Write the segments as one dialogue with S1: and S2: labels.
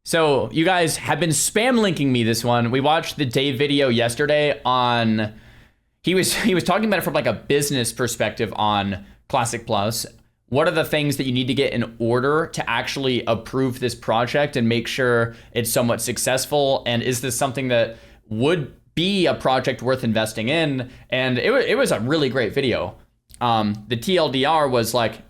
S1: So you guys have been spam linking me this one. We watched the Dave video yesterday on he was talking about it from like a business perspective on Classic Plus. What are the things that you need to get in order to actually approve this project and make sure it's somewhat successful? And is this something that would be a project worth investing in? And it was a really great video. The TLDR was like,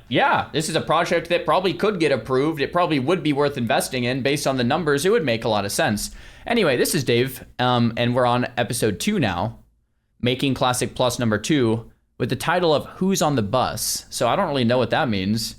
S1: yeah, this is a project that probably could get approved. It probably would be worth investing in based on the numbers. It would make a lot of sense. Anyway, this is Dave, and we're on episode 2 now, making Classic Plus number 2, with the title of Who's on the Bus. So I don't really know what that means.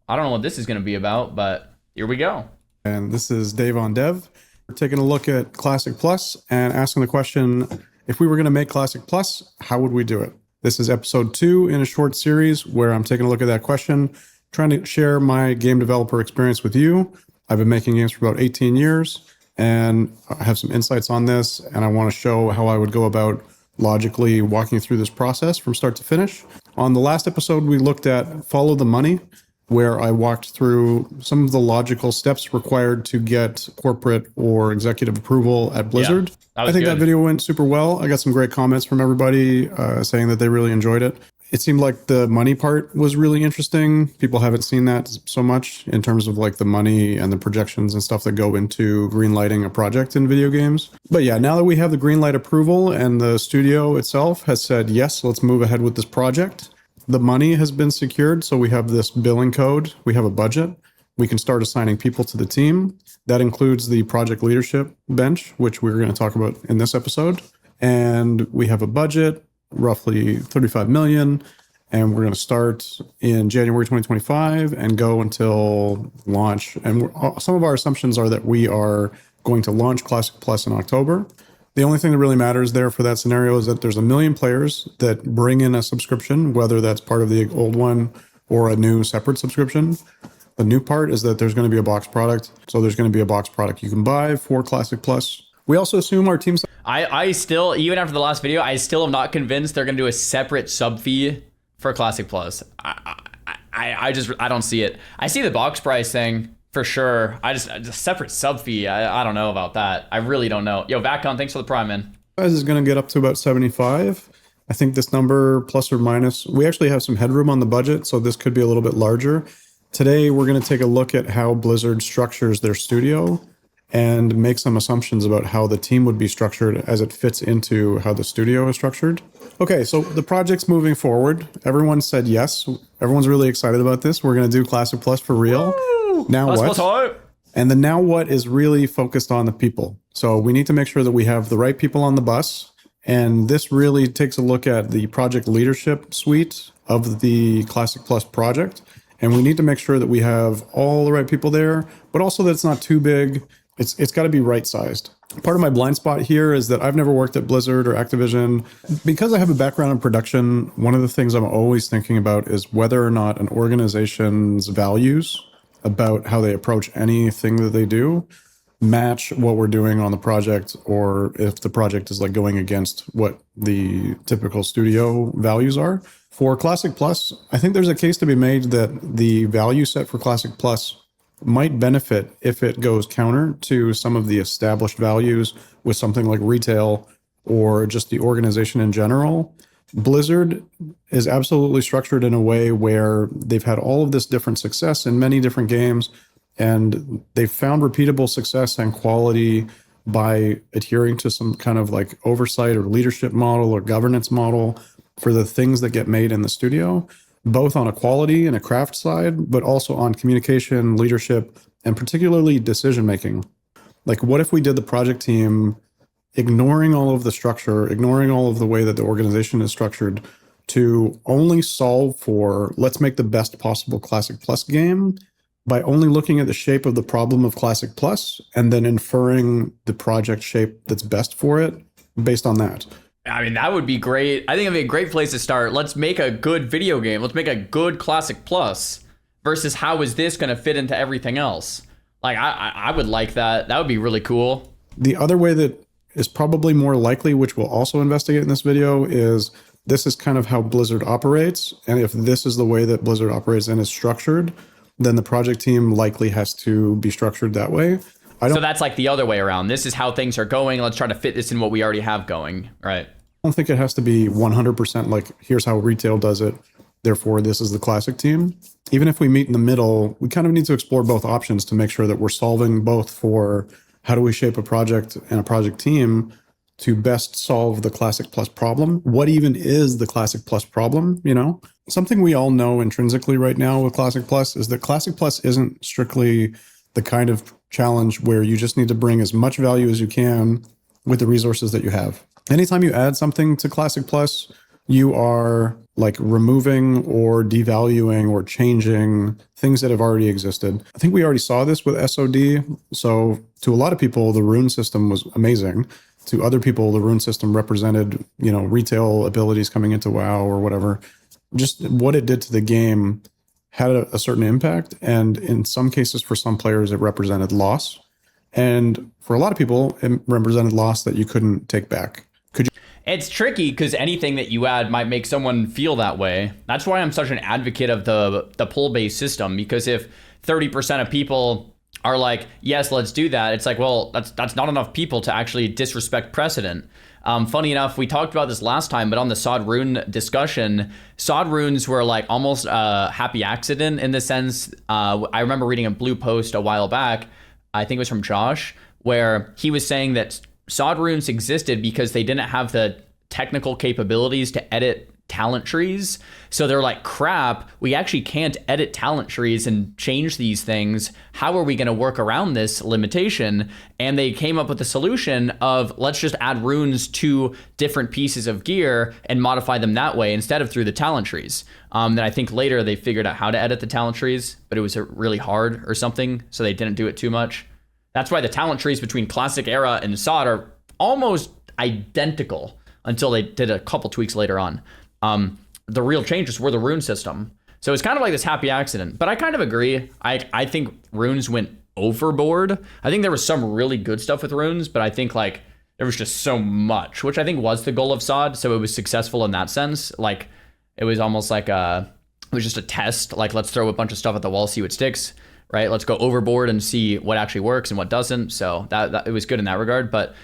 S1: I don't know what this is going to be about, but here we go.
S2: And this is Dave on Dev. We're taking a look at Classic Plus and asking the question, if we were going to make Classic Plus, how would we do it? This is episode 2 in a short series where I'm taking a look at that question, trying to share my game developer experience with you. I've been making games for about 18 years, and I have some insights on this, and I want to show how I would go about logically walking through this process from start to finish. On the last episode, we looked at Follow the Money, where I walked through some of the logical steps required to get corporate or executive approval at Blizzard. Yeah, I think that video went super well. I got some great comments from everybody saying that they really enjoyed it. It seemed like the money part was really interesting. People haven't seen that so much in terms of like the money and the projections and stuff that go into greenlighting a project in video games. But yeah, now that we have the greenlight approval and the studio itself has said, yes, let's move ahead with this project. The money has been secured, so we have this billing code, we have a budget, we can start assigning people to the team. That includes the project leadership bench, which we're going to talk about in this episode. And we have a budget, roughly 35 million, and we're going to start in January 2025 and go until launch. And some of our assumptions are that we are going to launch Classic Plus in October. The only thing that really matters there for that scenario is that there's 1 million players that bring in a subscription, whether that's part of the old one or a new separate subscription. The new part is that there's going to be a box product. So there's going to be a box product you can buy for Classic Plus. We also assume our team...
S1: I still, even after the last video, I still am not convinced they're going to do a separate sub fee for Classic Plus. I don't see it. I see the box price thing. For sure. I just a separate sub fee. I don't know about that. I really don't know. Yo, Vacon, thanks for the prime, man.
S2: Price is going to get up to about 75. I think this number, plus or minus, we actually have some headroom on the budget, so this could be a little bit larger. Today, we're going to take a look at how Blizzard structures their studio and make some assumptions about how the team would be structured as it fits into how the studio is structured. Okay, so the project's moving forward. Everyone said yes. Everyone's really excited about this. We're going to do Classic Plus for real. Now what? And the now what is really focused on the people. So we need to make sure that we have the right people on the bus. And this really takes a look at the project leadership suite of the Classic Plus project. And we need to make sure that we have all the right people there, but also that it's not too big. It's got to be right sized. Part of my blind spot here is that I've never worked at Blizzard or Activision. Because I have a background in production, one of the things I'm always thinking about is whether or not an organization's values about how they approach anything that they do match what we're doing on the project, or if the project is like going against what the typical studio values are. For Classic Plus, I think there's a case to be made that the value set for Classic Plus might benefit if it goes counter to some of the established values with something like retail or just the organization in general. Blizzard is absolutely structured in a way where they've had all of this different success in many different games, and they've found repeatable success and quality by adhering to some kind of like oversight or leadership model or governance model for the things that get made in the studio, both on a quality and a craft side, but also on communication, leadership, and particularly decision-making. Like, what if we did the project team ignoring all of the structure, ignoring all of the way that the organization is structured, to only solve for, let's make the best possible Classic Plus game by only looking at the shape of the problem of Classic Plus and then inferring the project shape that's best for it based on that.
S1: I mean, that would be great. I think it'd be a great place to start. Let's make a good video game. Let's make a good Classic Plus versus how is this going to fit into everything else? Like, I would like that. That would be really cool.
S2: The other way that is probably more likely, which we'll also investigate in this video, is this is kind of how Blizzard operates. And if this is the way that Blizzard operates and is structured, then the project team likely has to be structured that way.
S1: So that's like the other way around. This is how things are going. Let's try to fit this in what we already have going, right?
S2: I don't think it has to be 100% like, here's how retail does it, therefore this is the classic team. Even if we meet in the middle, we kind of need to explore both options to make sure that we're solving both for how do we shape a project and a project team to best solve the Classic Plus problem. What even is the Classic Plus problem, you know? Something we all know intrinsically right now with Classic Plus is that Classic Plus isn't strictly the kind of challenge where you just need to bring as much value as you can with the resources that you have. Anytime you add something to Classic Plus, you are like removing or devaluing or changing things that have already existed. I think we already saw this with SOD. So to a lot of people, the rune system was amazing. To other people, the rune system represented, you know, retail abilities coming into WoW or whatever. Just what it did to the game had a certain impact. And in some cases, for some players, it represented loss. And for a lot of people, it represented loss that you couldn't take back.
S1: It's tricky because anything that you add might make someone feel that way. That's why I'm such an advocate of the pull-based system, because if 30% of people are like, yes, let's do that, it's like, well, that's not enough people to actually disrespect precedent. Funny enough, we talked about this last time, but on the Sod Rune discussion, Sod Runes were like almost a happy accident in the sense, I remember reading a blue post a while back, I think it was from Josh, where he was saying that Sod Runes existed because they didn't have the technical capabilities to edit talent trees. So they're like, crap, we actually can't edit talent trees and change these things. How are we going to work around this limitation? And they came up with the solution of let's just add runes to different pieces of gear and modify them that way instead of through the talent trees. Then I think later they figured out how to edit the talent trees, but it was really hard or something. So they didn't do it too much. That's why the talent trees between Classic Era and Sod are almost identical until they did a couple tweaks later on. The real changes were the rune system. So it's kind of like this happy accident. But I kind of agree. I think runes went overboard. I think there was some really good stuff with runes, but I think like there was just so much, which I think was the goal of Sod. So it was successful in that sense. Like it was almost like it was just a test. Like let's throw a bunch of stuff at the wall, see what sticks. Right, let's go overboard and see what actually works and what doesn't. So that it was good in that regard. But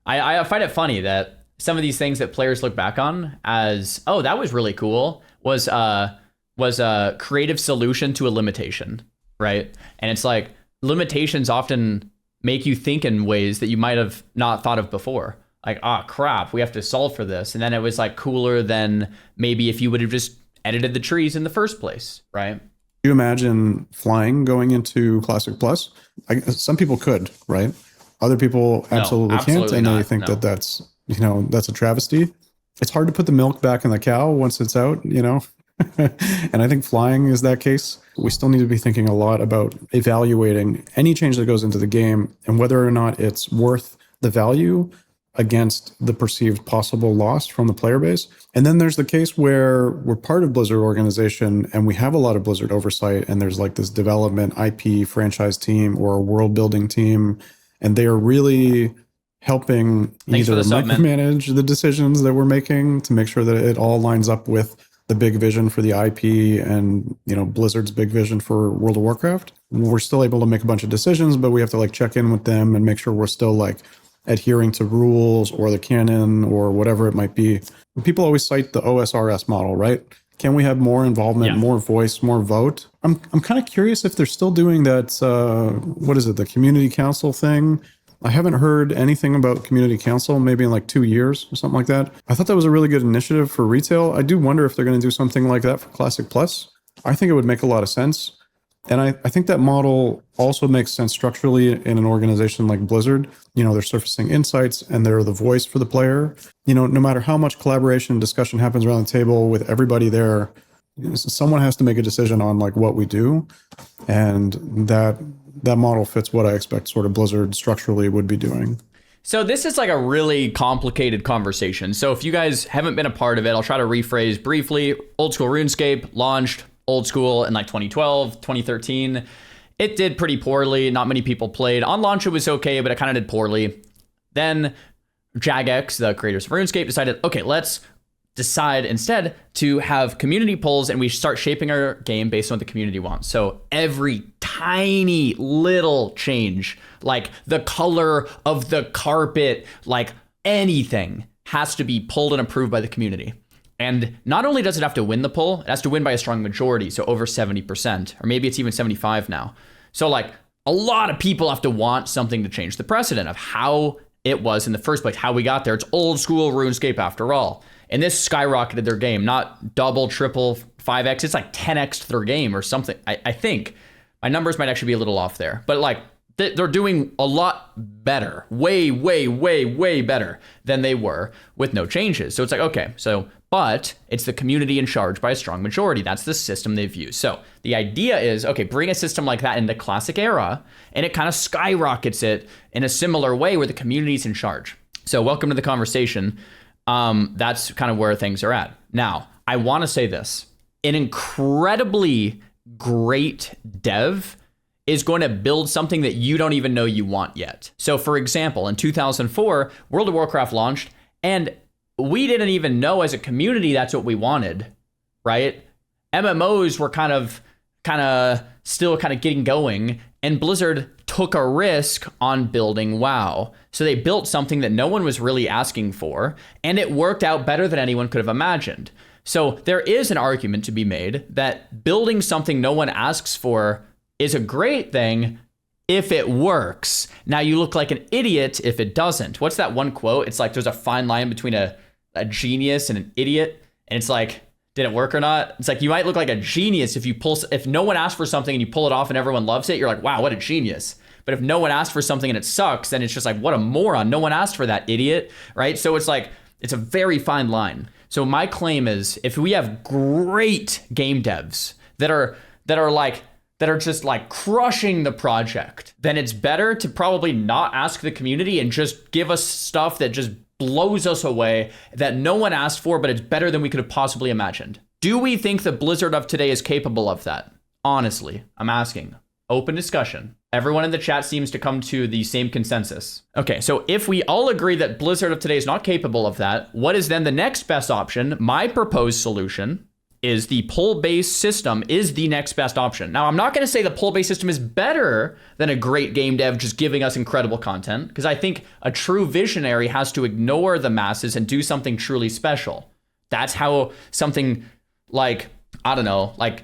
S1: I find it funny that some of these things that players look back on as, oh, that was really cool, was a creative solution to a limitation, right? And it's like limitations often make you think in ways that you might have not thought of before. Like, oh crap, we have to solve for this. And then it was like cooler than maybe if you would have just edited the trees in the first place, right?
S2: You imagine flying going into Classic Plus? Some people could, right? Other people absolutely can't, and they think that that's, you know, that's a travesty. It's hard to put the milk back in the cow once it's out, you know? And I think flying is that case. We still need to be thinking a lot about evaluating any change that goes into the game and whether or not it's worth the value against the perceived possible loss from the player base. And then there's the case where we're part of Blizzard organization and we have a lot of Blizzard oversight, and there's like this development IP franchise team or a world building team, and they are really helping either micromanage the decisions that we're making to make sure that it all lines up with the big vision for the IP and, you know, Blizzard's big vision for World of Warcraft. We're still able to make a bunch of decisions, but we have to like check in with them and make sure we're still like adhering to rules or the canon or whatever it might be. People always cite the OSRS model, right? Can we have more involvement, more voice, more vote? I'm kind of curious if they're still doing that, what is it, the community council thing? I haven't heard anything about community council maybe in like 2 years or something like that. I thought that was a really good initiative for retail. I do wonder if they're going to do something like that for Classic Plus. I think it would make a lot of sense. And I think that model also makes sense structurally in an organization like Blizzard. You know, they're surfacing insights and they're the voice for the player. You know, no matter how much collaboration and discussion happens around the table with everybody there, someone has to make a decision on like what we do. And that model fits what I expect sort of Blizzard structurally would be doing.
S1: So this is like a really complicated conversation. So if you guys haven't been a part of it, I'll try to rephrase briefly. Old School RuneScape launched old school in like 2012, 2013. It did pretty poorly. Not many people played. On launch, it was okay, but it kind of did poorly. Then Jagex, the creators of RuneScape, decided, okay, let's decide instead to have community polls, and we start shaping our game based on what the community wants. So every tiny little change, like the color of the carpet, like anything, has to be pulled and approved by the community. And not only does it have to win the poll, it has to win by a strong majority, so over 70%, or maybe it's even 75 now. So like a lot of people have to want something to change the precedent of how it was in the first place, how we got there. It's old school RuneScape after all. And this skyrocketed their game, not double, triple, 5x. It's like 10x their game or something. I think my numbers might actually be a little off there, but like they're doing a lot better, way, way, way, way better than they were with no changes. So it's like, okay, but it's the community in charge by a strong majority. That's the system they've used. So the idea is, okay, bring a system like that in the classic era, and it kind of skyrockets it in a similar way where the community's in charge. So welcome to the conversation. That's kind of where things are at. Now, I want to say this. An incredibly great dev is going to build something that you don't even know you want yet. So for example, in 2004, World of Warcraft launched, and we didn't even know as a community that's what we wanted, right? MMOs were kind of still getting going, and Blizzard took a risk on building WoW. So they built something that no one was really asking for, and it worked out better than anyone could have imagined. So there is an argument to be made that building something no one asks for is a great thing if it works. Now you look like an idiot if it doesn't. What's that one quote? It's like there's a fine line between a genius and an idiot, and it's like, did it work or not? It's like you might look like a genius if no one asks for something and you pull it off and everyone loves it, you're like, wow, what a genius. But if no one asked for something and it sucks, then it's just like, what a moron. No one asked for that, idiot, right? So it's like, it's a very fine line. So my claim is, if we have great game devs that are just like crushing the project, then it's better to probably not ask the community and just give us stuff that just blows us away, that no one asked for, but it's better than we could have possibly imagined. Do we think the Blizzard of today is capable of that? Honestly, I'm asking. Open discussion. Everyone in the chat seems to come to the same consensus. Okay, so if we all agree that Blizzard of today is not capable of that, what is then the next best option? My proposed solution is the poll-based system is the next best option. Now, I'm not going to say the poll-based system is better than a great game dev just giving us incredible content, because I think a true visionary has to ignore the masses and do something truly special. That's how something like, I don't know, like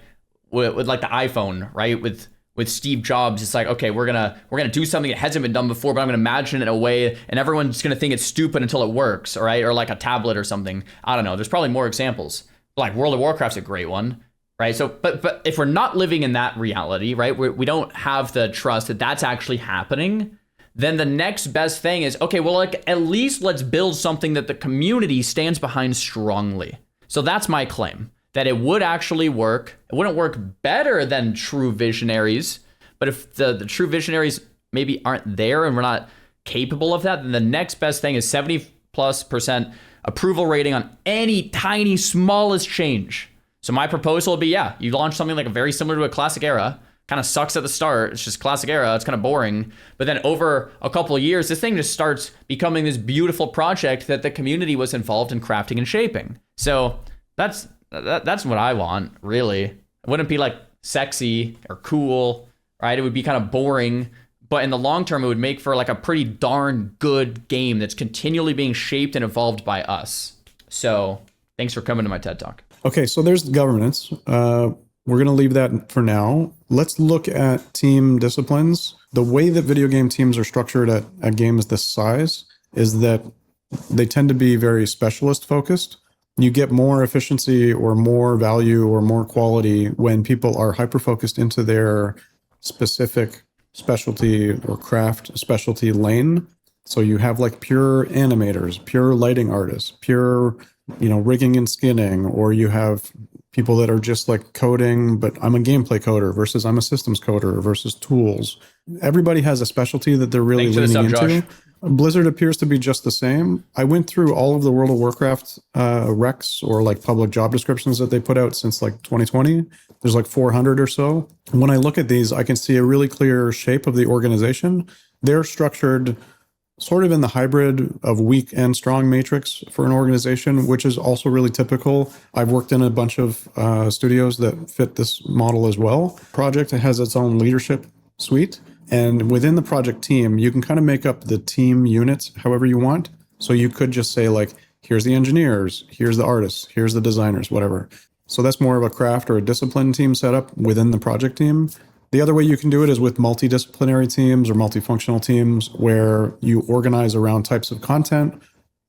S1: with like the iPhone, right? With Steve Jobs, it's like, okay, we're gonna do something that hasn't been done before, but I'm gonna imagine it in a way, and everyone's gonna think it's stupid until it works, all right? Or like a tablet or something. I don't know. There's probably more examples. Like World of Warcraft's a great one, right? So, but if we're not living in that reality, right, we don't have the trust that that's actually happening, then the next best thing is, okay, well, like at least let's build something that the community stands behind strongly. So that's my claim, that it would actually work. It wouldn't work better than true visionaries, but if the true visionaries maybe aren't there and we're not capable of that, then the next best thing is 70+% approval rating on any tiny, smallest change. So my proposal would be, yeah, you launch something like very similar to a classic era, kind of sucks at the start. It's just classic era. It's kind of boring. But then over a couple of years, this thing just starts becoming this beautiful project that the community was involved in crafting and shaping. So that's what I want, really. It wouldn't be like sexy or cool, right? It would be kind of boring. But in the long term, it would make for like a pretty darn good game that's continually being shaped and evolved by us. So thanks for coming to my TED Talk.
S2: Okay, so there's governance. We're going to leave that for now. Let's look at team disciplines. The way that video game teams are structured at games this size is that they tend to be very specialist focused. You get more efficiency or more value or more quality when people are hyper-focused into their specific specialty or craft specialty lane. So you have like pure animators, pure lighting artists, pure, rigging and skinning, or you have people that are just like coding, but I'm a gameplay coder versus I'm a systems coder versus tools. Everybody has a specialty that they're really leaning into. Josh. Blizzard appears to be just the same. I went through all of the World of Warcraft recs or like public job descriptions that they put out since like 2020. There's like 400 or so. When I look at these, I can see a really clear shape of the organization. They're structured sort of in the hybrid of weak and strong matrix for an organization, which is also really typical. I've worked in a bunch of studios that fit this model as well. Project has its own leadership suite. And within the project team, you can kind of make up the team units however you want. So you could just say like, here's the engineers, here's the artists, here's the designers, whatever. So that's more of a craft or a discipline team setup within the project team. The other way you can do it is with multidisciplinary teams or multifunctional teams where you organize around types of content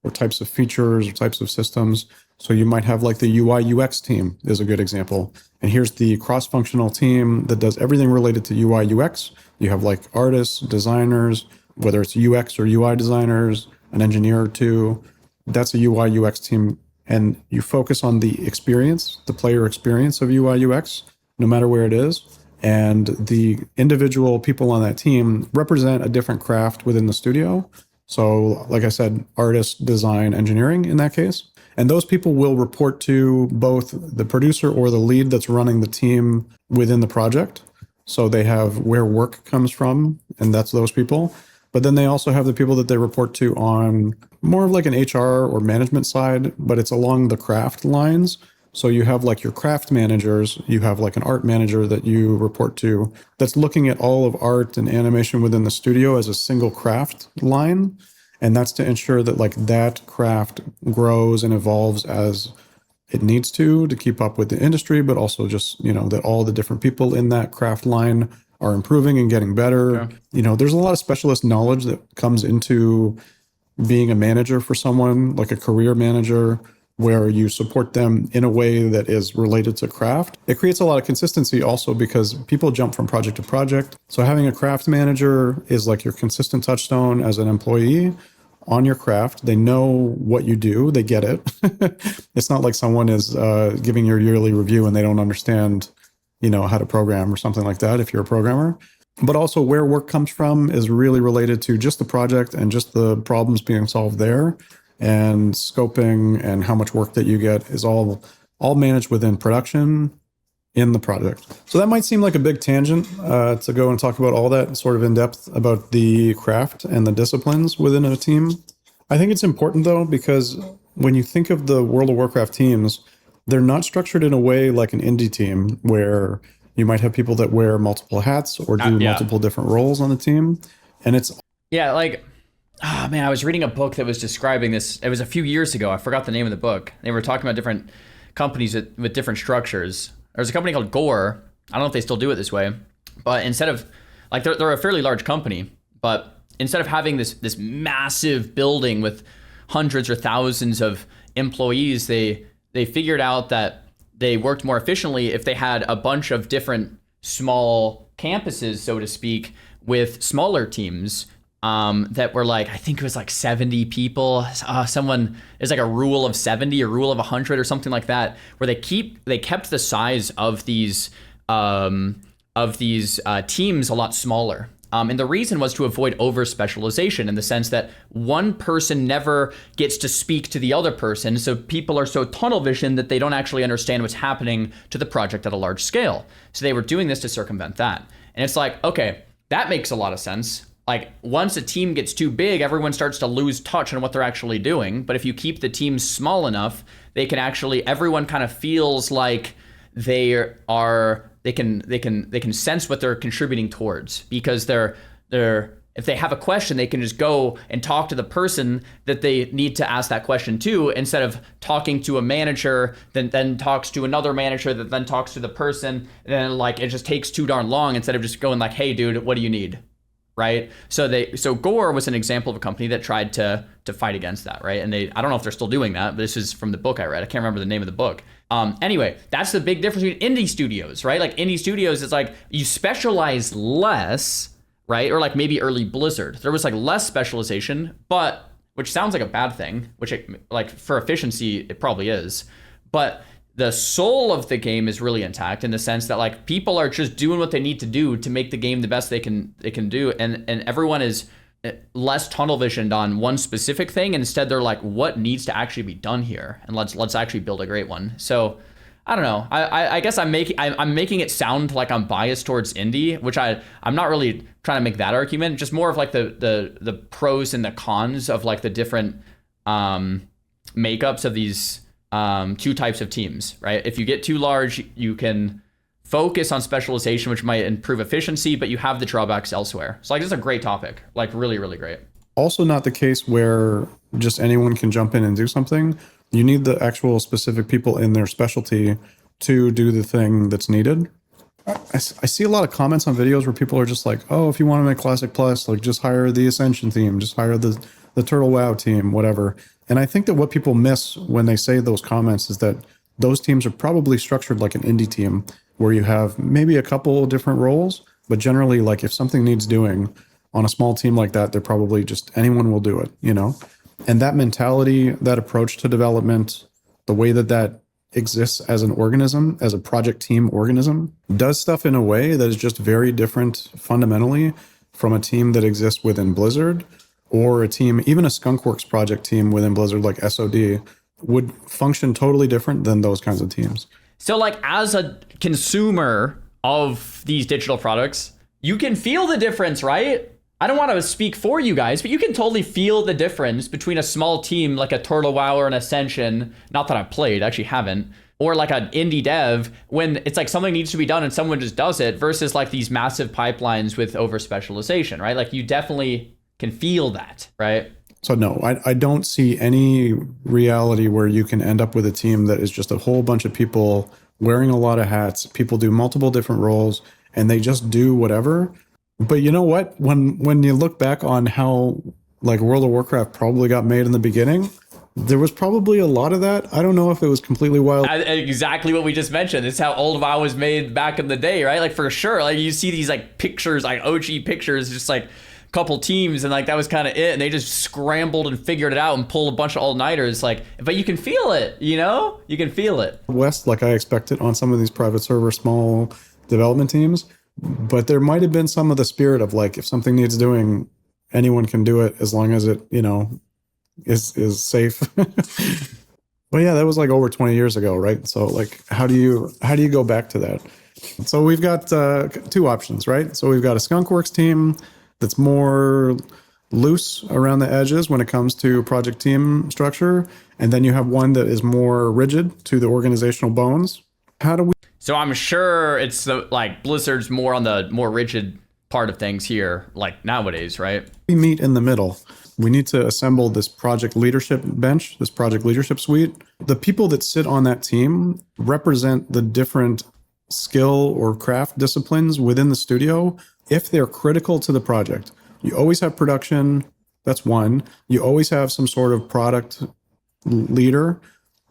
S2: or types of features or types of systems. So you might have like the UI UX team is a good example. And here's the cross-functional team that does everything related to UI UX. You have like artists, designers, whether it's UX or UI designers, an engineer or two. That's a UI UX team. And you focus on the experience, the player experience of UI UX, no matter where it is. And the individual people on that team represent a different craft within the studio. So, like I said, artist, design, engineering in that case. And those people will report to both the producer or the lead that's running the team within the project. So they have where work comes from, and that's those people. But then they also have the people that they report to on more of like an HR or management side, but it's along the craft lines. So you have like your craft managers, you have like an art manager that you report to that's looking at all of art and animation within the studio as a single craft line. And that's to ensure that like that craft grows and evolves as it needs to keep up with the industry, but also just, you know, that all the different people in that craft line are improving and getting better. Yeah. You know, there's a lot of specialist knowledge that comes into being a manager for someone, like a career manager, where you support them in a way that is related to craft. It creates a lot of consistency also because people jump from project to project. So having a craft manager is like your consistent touchstone as an employee on your craft. They know what you do. They get it. It's not like someone is giving your yearly review and they don't understand, you know, how to program or something like that if you're a programmer. But also where work comes from is really related to just the project and just the problems being solved there. And scoping and how much work that you get is all managed within production in the project. So that might seem like a big tangent to go and talk about all that sort of in depth about the craft and the disciplines within a team. I think it's important though, because when you think of the World of Warcraft teams, they're not structured in a way like an indie team where you might have people that wear multiple hats or do multiple different roles on the team. And it's
S1: like, oh man, I was reading a book that was describing this. It was a few years ago. I forgot the name of the book. They were talking about different companies with different structures. There's a company called Gore. I don't know if they still do it this way, but instead of like they're a fairly large company, but instead of having this massive building with hundreds or thousands of employees, they figured out that they worked more efficiently if they had a bunch of different small campuses, so to speak, with smaller teams. That were like, I think it was like 70 people. Someone is like a rule of 70 or rule of 100 or something like that, where they kept the size of these teams a lot smaller. And the reason was to avoid over specialization in the sense that one person never gets to speak to the other person. So people are so tunnel vision that they don't actually understand what's happening to the project at a large scale. So they were doing this to circumvent that. And it's like, okay, that makes a lot of sense. Like once a team gets too big, everyone starts to lose touch on what they're actually doing. But if you keep the team small enough, they can actually, everyone kind of feels like they can sense what they're contributing towards, because they're if they have a question, they can just go and talk to the person that they need to ask that question to, instead of talking to a manager that then talks to another manager that then talks to the person, and then like it just takes too darn long instead of just going like, hey dude, what do you need? Right. So Gore was an example of a company that tried to fight against that. Right. And I don't know if they're still doing that, but this is from the book I read. I can't remember the name of the book. Anyway, that's the big difference between indie studios, right? Like indie studios, it's like you specialize less, right? Or like maybe early Blizzard, there was like less specialization, but which sounds like a bad thing, which like for efficiency, it probably is. But the soul of the game is really intact in the sense that like people are just doing what they need to do to make the game the best they can do, and everyone is less tunnel visioned on one specific thing, and instead they're like, what needs to actually be done here, and let's actually build a great one. So I don't know. I guess I'm making it sound like I'm biased towards indie, which I'm not really trying to make that argument. Just more of like the pros and the cons of like the different makeups of these two types of teams, right? If you get too large, you can focus on specialization, which might improve efficiency, but you have the drawbacks elsewhere. So like, this is a great topic, like really, really great.
S2: Also not the case where just anyone can jump in and do something. You need the actual specific people in their specialty to do the thing that's needed. I see a lot of comments on videos where people are just like, oh, if you want to make Classic Plus, like just hire the Ascension team, just hire the Turtle WoW team, whatever. And I think that what people miss when they say those comments is that those teams are probably structured like an indie team where you have maybe a couple different roles, but generally like if something needs doing on a small team like that, they're probably just anyone will do it, you know? And that mentality, that approach to development, the way that exists as an organism, as a project team organism, does stuff in a way that is just very different fundamentally from a team that exists within Blizzard, or a team, even a Skunkworks project team within Blizzard like SOD, would function totally different than those kinds of teams.
S1: So like as a consumer of these digital products, you can feel the difference, right? I don't want to speak for you guys, but you can totally feel the difference between a small team like a Turtle WoW or an Ascension, not that I've played, I actually haven't, or like an indie dev, when it's like something needs to be done and someone just does it, versus like these massive pipelines with over specialization, right? Like you definitely can feel that, right?
S2: So no, I don't see any reality where you can end up with a team that is just a whole bunch of people wearing a lot of hats. People do multiple different roles and they just do whatever. But you know what? When you look back on how like World of Warcraft probably got made in the beginning, there was probably a lot of that. I don't know if it was completely wild.
S1: Exactly what we just mentioned. It's how old WoW was made back in the day, right? Like for sure. Like you see these like pictures, like OG pictures, just like couple teams, and like that was kind of it, and they just scrambled and figured it out and pulled a bunch of all-nighters, like, but you can feel it, you know, you can feel it.
S2: West, like I expected on some of these private server small development teams, but there might have been some of the spirit of like, if something needs doing, anyone can do it as long as it, you know, is safe. But yeah, that was like over 20 years ago, right? So like, how do you go back to that? So we've got two options, right? So we've got a Skunkworks team that's more loose around the edges when it comes to project team structure. And then you have one that is more rigid to the organizational bones. How do we?
S1: So I'm sure it's the, like Blizzard's more on the more rigid part of things here, like nowadays, right?
S2: We meet in the middle. We need to assemble this project leadership bench, this project leadership suite. The people that sit on that team represent the different skill or craft disciplines within the studio if they're critical to the project. You always have production, that's one. You always have some sort of product leader.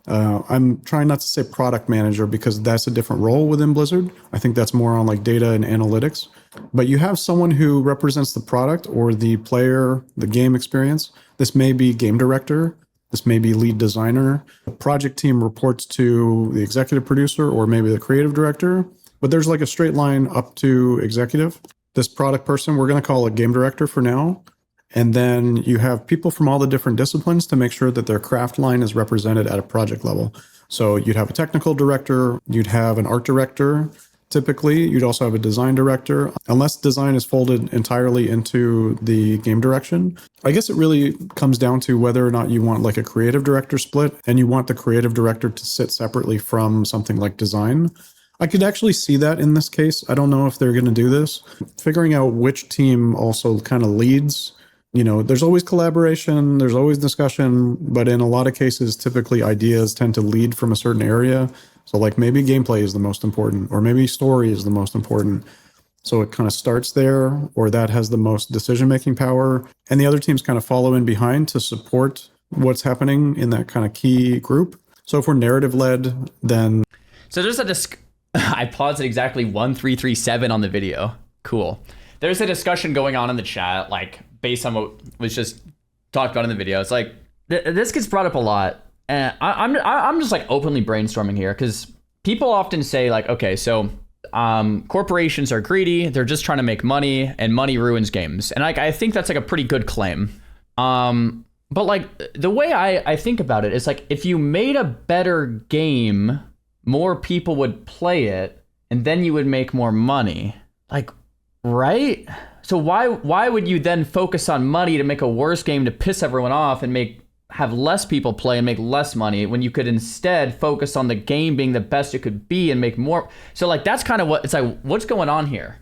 S2: I'm trying not to say product manager because that's a different role within Blizzard. I think that's more on like data and analytics. But you have someone who represents the product or the player, the game experience. This may be game director. This may be lead designer. The project team reports to the executive producer or maybe the creative director. But there's like a straight line up to executive. This product person, we're going to call it game director for now. And then you have people from all the different disciplines to make sure that their craft line is represented at a project level. So you'd have a technical director, you'd have an art director, typically. You'd also have a design director, unless design is folded entirely into the game direction. I guess it really comes down to whether or not you want like a creative director split and you want the creative director to sit separately from something like design. I could actually see that in this case. I don't know if they're going to do this. Figuring out which team also kind of leads. You know, there's always collaboration, there's always discussion, but in a lot of cases, typically ideas tend to lead from a certain area. So like maybe gameplay is the most important, or maybe story is the most important. So it kind of starts there, or that has the most decision-making power. And the other teams kind of follow in behind to support what's happening in that kind of key group. So if we're narrative-led, then...
S1: So there's I paused at exactly 1337 on the video. Cool. There's a discussion going on in the chat, like based on what was just talked about in the video. It's like this gets brought up a lot, and I'm just like openly brainstorming here because people often say like, okay, so corporations are greedy, they're just trying to make money, and money ruins games, and like I think that's like a pretty good claim. But like the way I think about it is like if you made a better game more people would play it, and then you would make more money. Like, right? So why would you then focus on money to make a worse game to piss everyone off and have less people play and make less money when you could instead focus on the game being the best it could be and make more? So like that's kind of what it's like. What's going on here?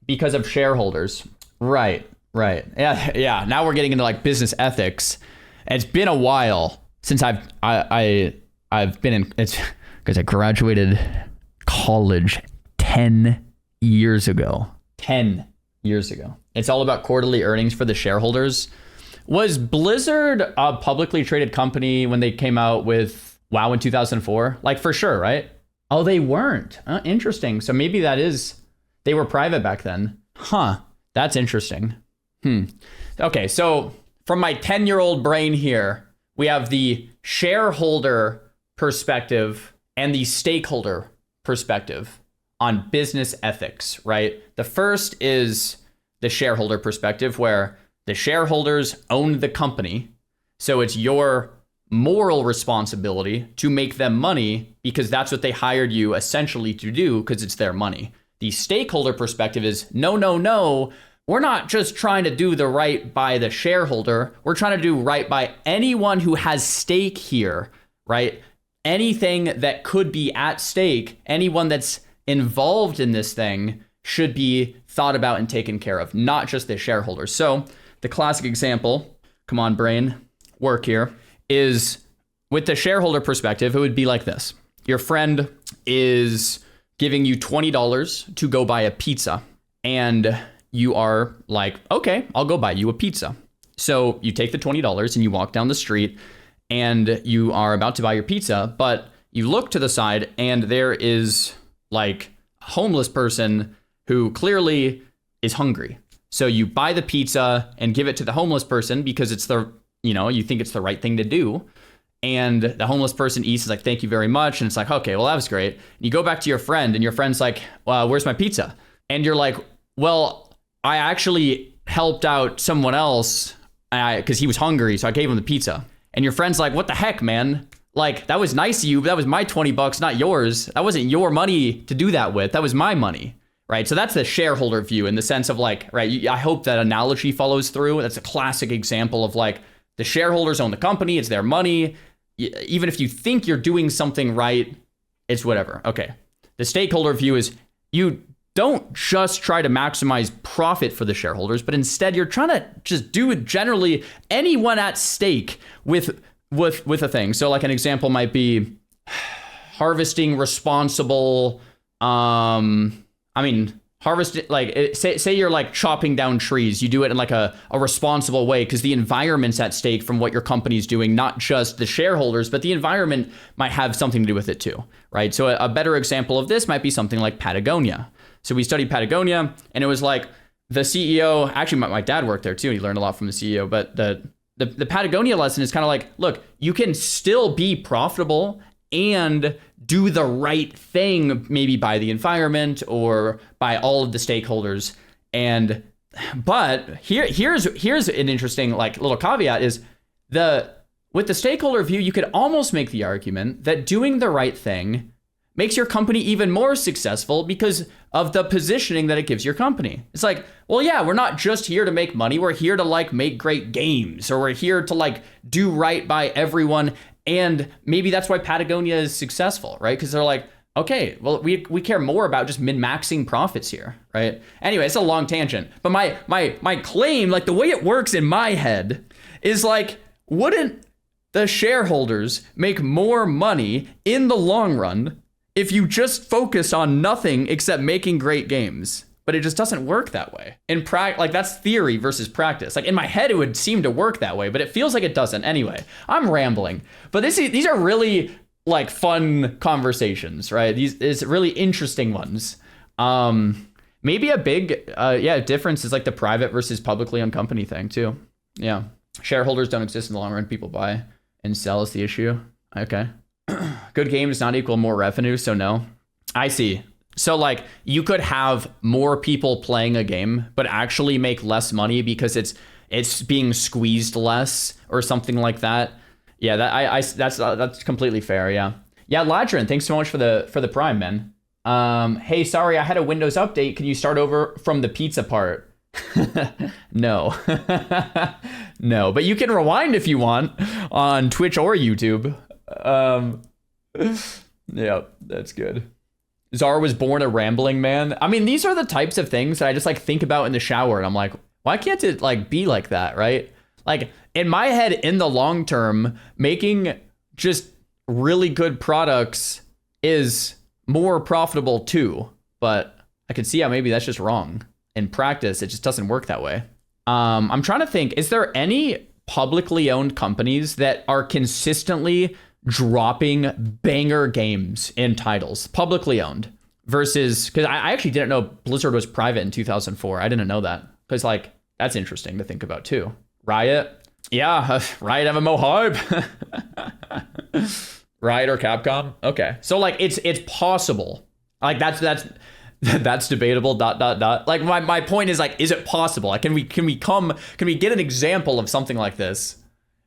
S1: Because of shareholders, right? Yeah. Now we're getting into like business ethics. It's been a while since I've been in. It's because I graduated college 10 years ago. 10 years ago. It's all about quarterly earnings for the shareholders. Was Blizzard a publicly traded company when they came out with WoW in 2004? Like for sure, right? Oh, they weren't. Interesting. So maybe they were private back then. Huh. That's interesting. Okay, so from my 10-year-old brain here, we have the shareholder perspective and the stakeholder perspective on business ethics, right? The first is the shareholder perspective, where the shareholders own the company. So it's your moral responsibility to make them money because that's what they hired you essentially to do because it's their money. The stakeholder perspective is no. We're not just trying to do the right by the shareholder. We're trying to do right by anyone who has stake here, right? Anything that could be at stake, anyone that's involved in this thing should be thought about and taken care of, not just the shareholders. So the classic example, come on brain, work here, is with the shareholder perspective, it would be like this. Your friend is giving you $20 to go buy a pizza, and you are like, okay, I'll go buy you a pizza. So you take the $20 and you walk down the street and you are about to buy your pizza, but you look to the side and there is like a homeless person who clearly is hungry. So you buy the pizza and give it to the homeless person because it's you think it's the right thing to do. And the homeless person eats, is like, thank you very much. And it's like, okay, well, that was great. And you go back to your friend and your friend's like, well, where's my pizza? And you're like, well, I actually helped out someone else because he was hungry, so I gave him the pizza. And your friend's like, what the heck, man? Like, that was nice of you, but that was my $20, not yours. That wasn't your money to do that with. That was my money, right? So that's the shareholder view in the sense of like, right, I hope that analogy follows through. That's a classic example of like, the shareholders own the company, it's their money. Even if you think you're doing something right, it's whatever. Okay. The stakeholder view is you don't just try to maximize profit for the shareholders, but instead you're trying to just do it generally anyone at stake with a thing. So like an example might be harvesting responsible, harvest, like say you're like chopping down trees, you do it in like a responsible way because the environment's at stake from what your company's doing, not just the shareholders, but the environment might have something to do with it too, right? So a better example of this might be something like Patagonia. So we studied Patagonia and it was like the CEO, actually my dad worked there too, and he learned a lot from the CEO, but the Patagonia lesson is kind of like, look, you can still be profitable and do the right thing, maybe by the environment or by all of the stakeholders. But here's an interesting like little caveat is with the stakeholder view, you could almost make the argument that doing the right thing makes your company even more successful because of the positioning that it gives your company. It's like, well, yeah, we're not just here to make money. We're here to like make great games, or we're here to like do right by everyone. And maybe that's why Patagonia is successful, right? Because they're like, okay, well, we care more about just min-maxing profits here, right? Anyway, it's a long tangent. But my claim, like the way it works in my head is like, wouldn't the shareholders make more money in the long run if you just focus on nothing except making great games? But it just doesn't work that way. In like that's theory versus practice. Like in my head, it would seem to work that way, but it feels like it doesn't. Anyway, I'm rambling. But these are really like fun conversations, right? These really interesting ones. Maybe a big difference is like the private versus publicly owned company thing too. Yeah, shareholders don't exist in the long run. People buy and sell is the issue. Okay. Good games not equal more revenue, so no. I see. So like you could have more people playing a game, but actually make less money because it's being squeezed less or something like that. Yeah, that's completely fair. Yeah. Yeah, Ladrin, thanks so much for the Prime, man. Hey, sorry, I had a Windows update. Can you start over from the pizza part? No. No, but you can rewind if you want on Twitch or YouTube. Yeah, that's good. Czar was born a rambling man. I mean, these are the types of things that I just like think about in the shower, and I'm like, why can't it like be like that, right? Like in my head, in the long term, making just really good products is more profitable too. But I can see how maybe that's just wrong. In practice, it just doesn't work that way. I'm trying to think, is there any publicly owned companies that are consistently dropping banger games in titles, publicly owned, versus, because I actually didn't know Blizzard was private in 2004. I didn't know that, because like that's interesting to think about too. Riot, yeah, Riot MMO hype. Riot or Capcom, okay. So like it's possible. Like that's debatable. ... Like my point is like, is it possible? Like can we get an example of something like this?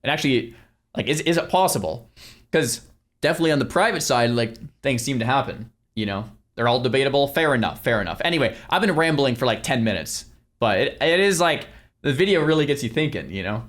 S1: And actually, like is it possible? Because definitely on the private side, like things seem to happen, you know, they're all debatable. Fair enough. Anyway, I've been rambling for like 10 minutes, but it is like the video really gets you thinking, you know?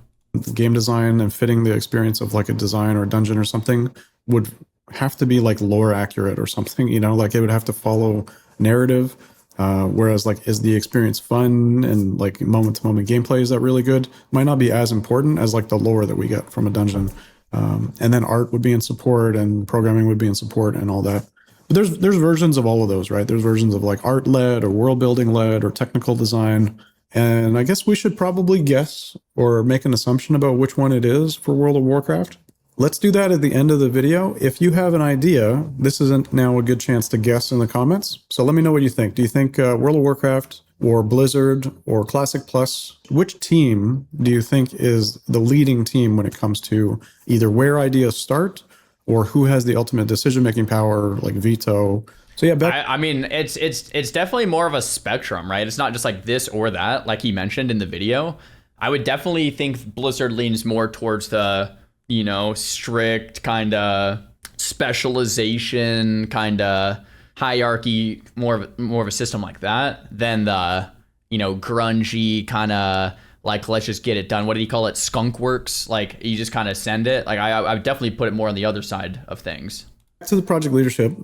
S2: Game design and fitting the experience of like a design or a dungeon or something would have to be like lore accurate or something, you know, like it would have to follow narrative. Whereas like, is the experience fun and like moment to moment gameplay, is that really good? Might not be as important as like the lore that we get from a dungeon. And then art would be in support and programming would be in support and all that. But there's versions of all of those, right? There's versions of like art led or world building led or technical design. And I guess we should probably guess or make an assumption about which one it is for World of Warcraft. Let's do that at the end of the video. If you have an idea, this isn't now a good chance to guess in the comments. So let me know what you think. Do you think World of Warcraft or Blizzard or Classic Plus, which team do you think is the leading team when it comes to either where ideas start or who has the ultimate decision-making power, like veto? So yeah,
S1: I mean, it's definitely more of a spectrum, right? It's not just like this or that, like he mentioned in the video. I would definitely think Blizzard leans more towards the, you know, strict kind of specialization, kind of hierarchy, more of a system like that than the, you know, grungy kind of like, let's just get it done. What did he call it? Skunk works. Like you just kind of send it. Like I would definitely put it more on the other side of things.
S2: Back to the project leadership.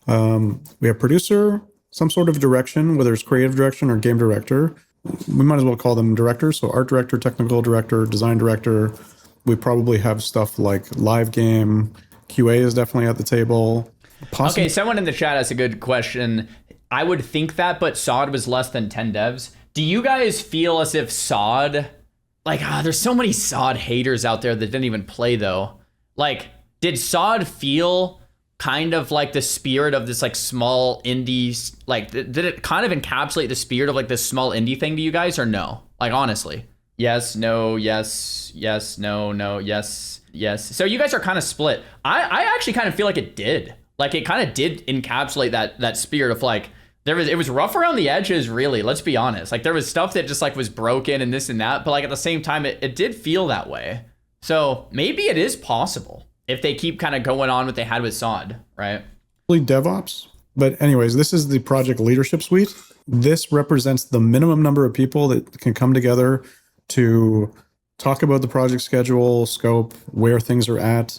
S2: We have producer, some sort of direction, whether it's creative direction or game director. We might as well call them directors. So art director, technical director, design director. We probably have stuff like live game. QA is definitely at the table.
S1: Okay, someone in the chat has a good question. I would think that, but SOD was less than 10 devs. Do you guys feel as if SOD, like, there's so many SOD haters out there that didn't even play though. Like, did SOD feel kind of like the spirit of this like small indie, like did it kind of encapsulate the spirit of like this small indie thing to you guys, or no? Like honestly, yes, no, yes, no, yes. So you guys are kind of split. I actually kind of feel like it did. Like it kind of did encapsulate that spirit of like, it was rough around the edges, really. Let's be honest. Like there was stuff that just like was broken and this and that, but like at the same time, it did feel that way. So maybe it is possible if they keep kind of going on what they had with SOD, right?
S2: DevOps. But anyways, this is the project leadership suite. This represents the minimum number of people that can come together to talk about the project schedule, scope, where things are at.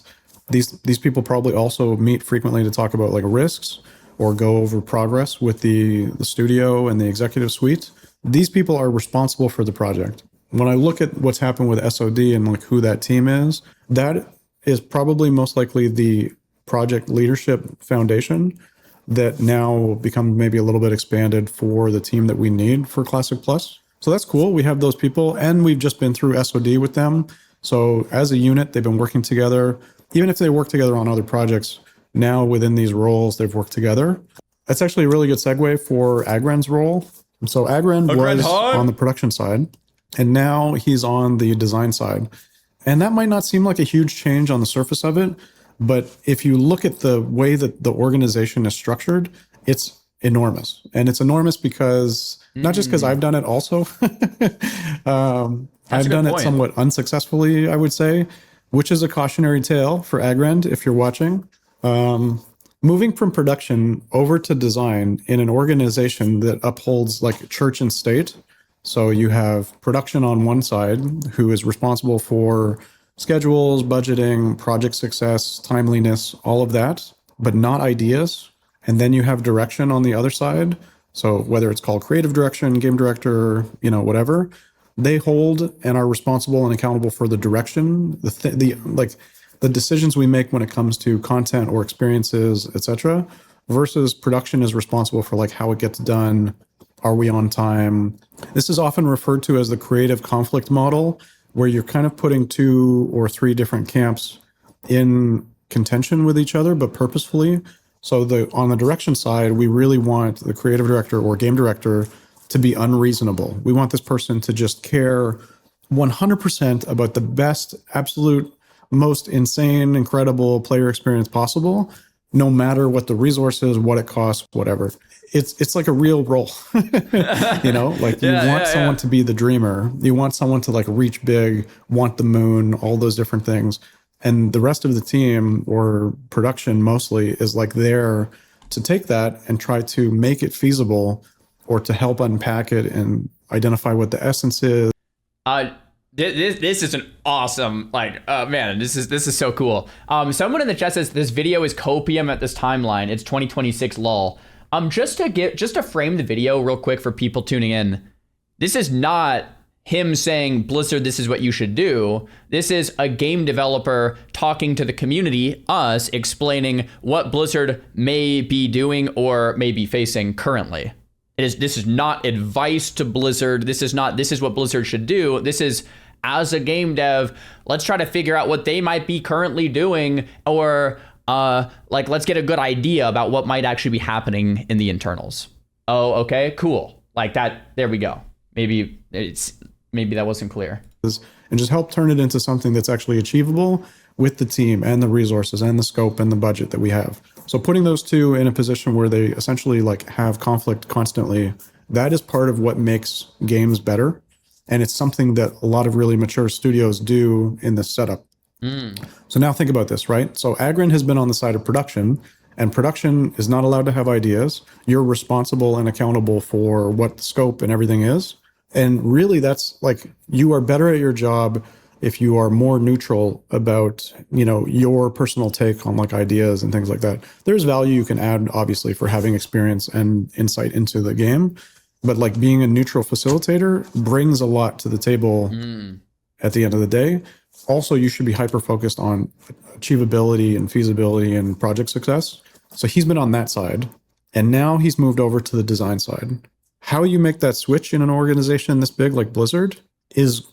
S2: These people probably also meet frequently to talk about like risks or go over progress with the studio and the executive suite. These people are responsible for the project. When I look at what's happened with SOD and like who that team is, that is probably most likely the project leadership foundation that now become maybe a little bit expanded for the team that we need for Classic Plus. So that's cool. We have those people and we've just been through SOD with them. So as a unit, they've been working together. Even if they work together on other projects, now within these roles, they've worked together. That's actually a really good segue for Agran's role. So Agran was on the production side and now he's on the design side. And that might not seem like a huge change on the surface of it, but if you look at the way that the organization is structured, it's enormous. And it's enormous because, not just because I've done it also, I've done it somewhat unsuccessfully, I would say, which is a cautionary tale for Agrand if you're watching. Moving from production over to design in an organization that upholds like church and state. So you have production on one side, who is responsible for schedules, budgeting, project success, timeliness, all of that, but not ideas. And then you have direction on the other side. So whether it's called creative direction, game director, whatever, they hold and are responsible and accountable for the direction, the decisions we make when it comes to content or experiences, etc. Versus production is responsible for like how it gets done. Are we on time? This is often referred to as the creative conflict model, where you're kind of putting 2 or 3 different camps in contention with each other, but purposefully. So on the direction side, we really want the creative director or game director to be unreasonable. We want this person to just care 100% about the best, absolute, most insane, incredible player experience possible, no matter what the resources, what it costs, whatever. It's like a real role, like you want someone to be the dreamer. You want someone to like reach big, want the moon, all those different things. And the rest of the team or production mostly is like there to take that and try to make it feasible or to help unpack it and identify what the essence is.
S1: This is an awesome, man, this is so cool. Someone in the chat says this video is copium at this timeline. It's 2026 lol. Just to frame the video real quick for people tuning in, this is not him saying, Blizzard, this is what you should do. This is a game developer talking to the community, us, explaining what Blizzard may be doing or may be facing currently. This is not advice to Blizzard. This is what Blizzard should do. This is, as a game dev, let's try to figure out what they might be currently doing, or let's get a good idea about what might actually be happening in the internals. Oh, okay, cool. Like that, there we go. Maybe that wasn't clear.
S2: And just help turn it into something that's actually achievable with the team and the resources and the scope and the budget that we have. So putting those two in a position where they essentially like have conflict constantly, that is part of what makes games better. And it's something that a lot of really mature studios do in this setup. So now think about this, right? So Agron has been on the side of production, and production is not allowed to have ideas. You're responsible and accountable for what the scope and everything is. And really, that's like, you are better at your job if you are more neutral about, your personal take on like ideas and things like that. There's value you can add, obviously, for having experience and insight into the game. But like being a neutral facilitator brings a lot to the table at the end of the day. Also, you should be hyper-focused on achievability and feasibility and project success. So he's been on that side, and now he's moved over to the design side. How you make that switch in an organization this big like Blizzard is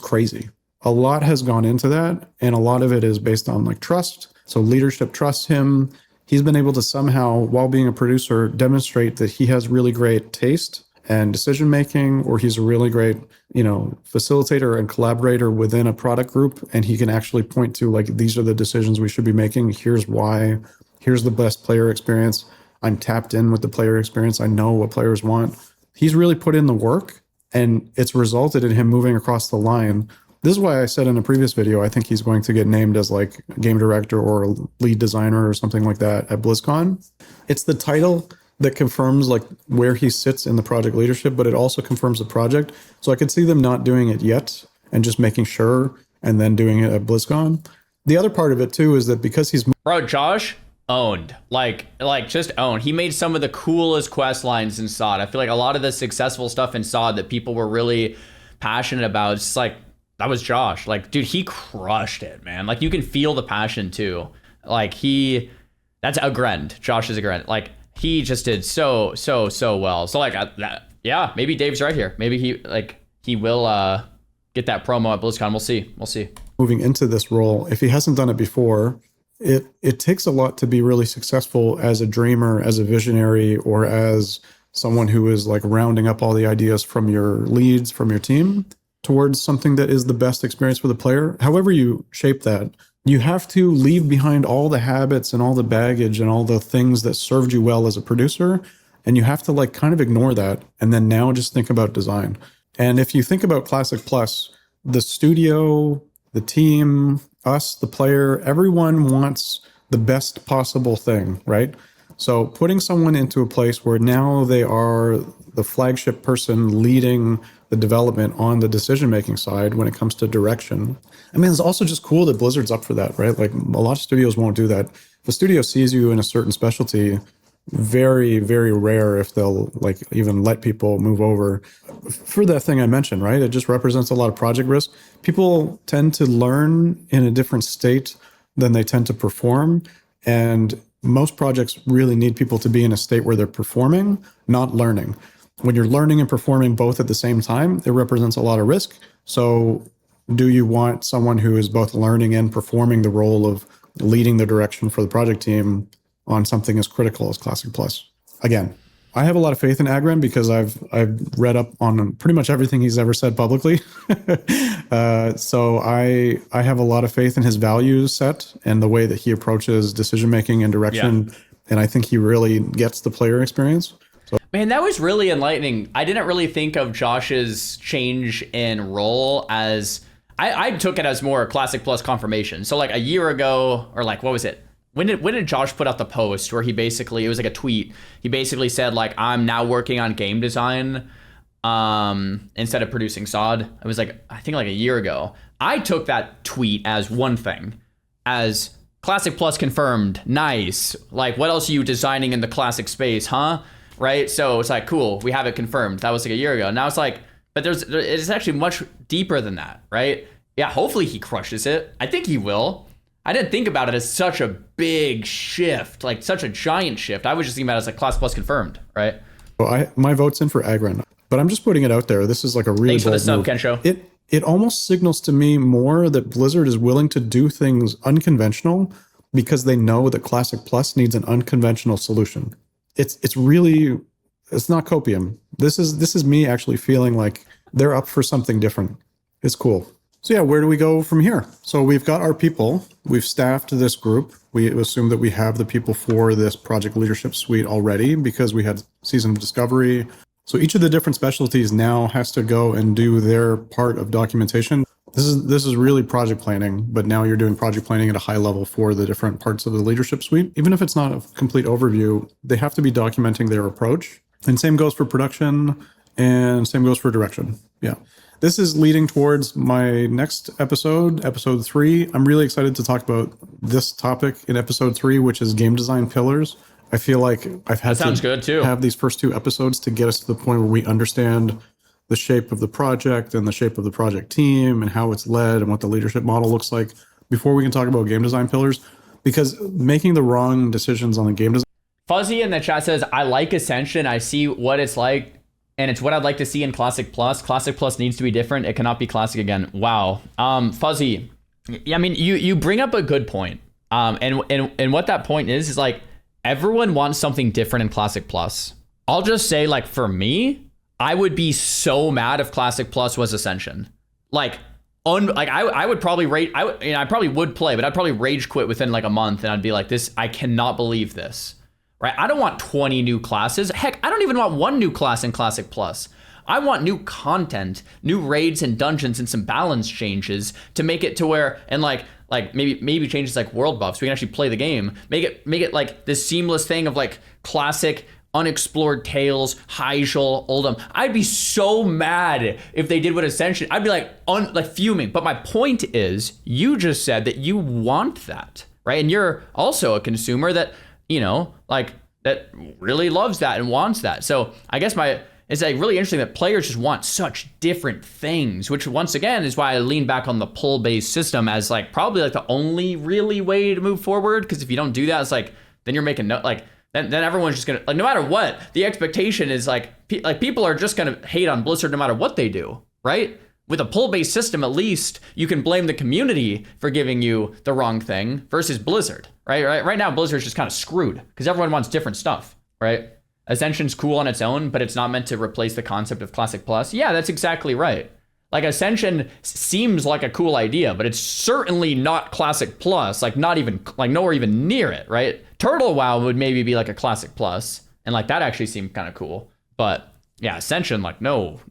S2: crazy. A lot has gone into that, and a lot of it is based on like trust. So leadership trusts him. He's been able to somehow, while being a producer, demonstrate that he has really great taste and decision making, or he's a really great, facilitator and collaborator within a product group, and he can actually point to like, these are the decisions we should be making. Here's why. Here's the best player experience. I'm tapped in with the player experience. I know what players want. He's really put in the work, and it's resulted in him moving across the line. This is why I said in a previous video, I think he's going to get named as like game director or lead designer or something like that at BlizzCon. It's the title that confirms like where he sits in the project leadership, but it also confirms the project. So I could see them not doing it yet and just making sure and then doing it at BlizzCon. The other part of it too is that because he's...
S1: Bro, Josh owned. Like just owned. He made some of the coolest quest lines in SOD. I feel like a lot of the successful stuff in SOD that people were really passionate about, it's like, that was Josh. Like, dude, he crushed it, man. Like, you can feel the passion too. Like, that's a Grend. Josh is a Grend. Like, he just did so well. So like, yeah, maybe Dave's right here. Maybe he will get that promo at BlizzCon. We'll see.
S2: Moving into this role, if he hasn't done it before, it takes a lot to be really successful as a dreamer, as a visionary, or as someone who is like rounding up all the ideas from your leads, from your team, towards something that is the best experience for the player. However you shape that, you have to leave behind all the habits and all the baggage and all the things that served you well as a producer. And you have to like kind of ignore that. And then now just think about design. And if you think about Classic Plus, the studio, the team, us, the player, everyone wants the best possible thing, right? So putting someone into a place where now they are the flagship person leading the development on the decision-making side when it comes to direction. I mean, it's also just cool that Blizzard's up for that, right? Like a lot of studios won't do that. If a studio sees you in a certain specialty, very, very rare if they'll like even let people move over for that thing I mentioned, right? It just represents a lot of project risk. People tend to learn in a different state than they tend to perform. And most projects really need people to be in a state where they're performing, not learning. When you're learning and performing both at the same time, it represents a lot of risk. So do you want someone who is both learning and performing the role of leading the direction for the project team on something as critical as Classic Plus? Again, I have a lot of faith in Agran because I've read up on pretty much everything he's ever said publicly. So I have a lot of faith in his value set and the way that he approaches decision making and direction. Yeah. And I think he really gets the player experience. So,
S1: man, that was really enlightening. I didn't really think of Josh's change in role as I took it as more Classic Plus confirmation. So like a year ago, or like what was it? When did Josh put out the post where he basically, it was like a tweet, he basically said like, I'm now working on game design instead of producing SOD. It was like, I think like a year ago. I took that tweet as one thing, as Classic Plus confirmed, nice. Like what else are you designing in the Classic space, huh? Right? So it's like, cool, we have it confirmed. That was like a year ago. Now it's like, but it's actually much deeper than that, right? Yeah, hopefully he crushes it. I think he will. I didn't think about it as such a big shift, like such a giant shift. I was just thinking about it as like Class Plus confirmed, right?
S2: Well, my vote's in for Agran, but I'm just putting it out there. This is like a really
S1: Thanks for the
S2: bold
S1: sub,
S2: move.
S1: Ken Show.
S2: It almost signals to me more that Blizzard is willing to do things unconventional because they know that Classic Plus needs an unconventional solution. It's really, it's not copium. This is me actually feeling like they're up for something different. It's cool. So yeah, where do we go from here? So we've got our people. We've staffed this group. We assume that we have the people for this project leadership suite already because we had Season of Discovery. So each of the different specialties now has to go and do their part of documentation. This is really project planning, but now you're doing project planning at a high level for the different parts of the leadership suite. Even if it's not a complete overview, they have to be documenting their approach. And same goes for production and same goes for direction. Yeah. This is leading towards my next episode, episode 3. I'm really excited to talk about this topic in episode 3, which is game design pillars. I feel like I've had to have these first 2 episodes to get us to the point where we understand the shape of the project and the shape of the project team and how it's led and what the leadership model looks like before we can talk about game design pillars. Because making the wrong decisions on the game design.
S1: Fuzzy in the chat says, I like Ascension. I see what it's like. And it's what I'd like to see in Classic Plus. Classic Plus needs to be different. It cannot be Classic again. Wow. Fuzzy, I mean, you bring up a good point. And what that point is like, everyone wants something different in Classic Plus. I'll just say, like, for me, I would be so mad if Classic Plus was Ascension. Like, I would probably I probably would play, but I'd probably rage quit within like a month, and I'd be like, this, I cannot believe this. Right? I don't want 20 new classes. Heck, I don't even want 1 new class in Classic Plus. I want new content, new raids and dungeons, and some balance changes to make it to where, and like maybe changes like world buffs. We can actually play the game. Make it like this seamless thing of like classic unexplored tales, Hyjal, Oldham. I'd be so mad if they did what Ascension. I'd be like fuming. But my point is, you just said that you want that, right? And you're also a consumer that, you know, like that really loves that and wants that. So I guess it's like really interesting that players just want such different things, which once again is why I lean back on the pull-based system as like probably like the only really way to move forward. Because if you don't do that, it's like then you're making then everyone's just gonna, like, no matter what, the expectation is like people are just gonna hate on Blizzard no matter what they do, right? With a pull-based system, at least you can blame the community for giving you the wrong thing versus Blizzard, right? Right now, Blizzard's just kind of screwed because everyone wants different stuff, right? Ascension's cool on its own, but it's not meant to replace the concept of Classic Plus. Yeah, that's exactly right. Like, Ascension seems like a cool idea, but it's certainly not Classic Plus, like not even, like nowhere even near it, right? Turtle WoW would maybe be like a Classic Plus, and like that actually seemed kind of cool, but yeah, Ascension, like, no,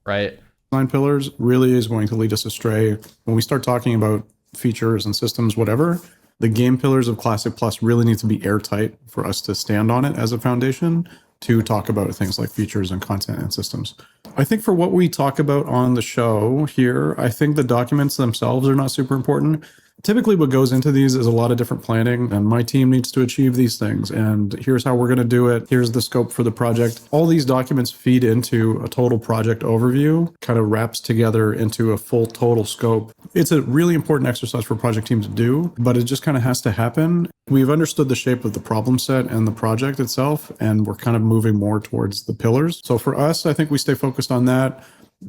S1: right?
S2: Design pillars really is going to lead us astray when we start talking about features and systems, whatever. The game pillars of Classic Plus really need to be airtight for us to stand on it as a foundation to talk about things like features and content and systems. I think for what we talk about on the show here, I think the documents themselves are not super important. Typically what goes into these is a lot of different planning, and my team needs to achieve these things, and here's how we're going to do it. Here's the scope for the project. All these documents feed into a total project overview, kind of wraps together into a full total scope. It's a really important exercise for a project team to do, but it just kind of has to happen. We've understood the shape of the problem set and the project itself, and we're kind of moving more towards the pillars. So for us, I think we stay focused on that.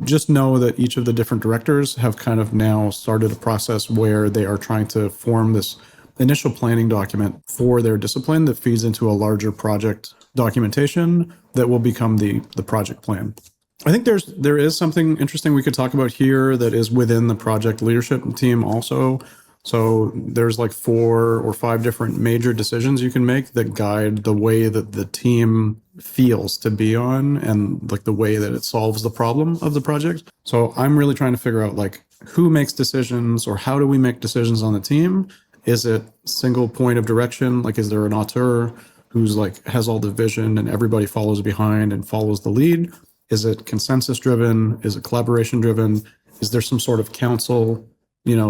S2: Just know that each of the different directors have kind of now started a process where they are trying to form this initial planning document for their discipline that feeds into a larger project documentation that will become the project plan. I think there is something interesting we could talk about here that is within the project leadership team also. So there's like 4 or 5 different major decisions you can make that guide the way that the team feels to be on and like the way that it solves the problem of the project. So I'm really trying to figure out like who makes decisions or how do we make decisions on the team? Is it single point of direction? Like, is there an auteur who's like has all the vision and everybody follows behind and follows the lead? Is it consensus driven? Is it collaboration driven? Is there some sort of council,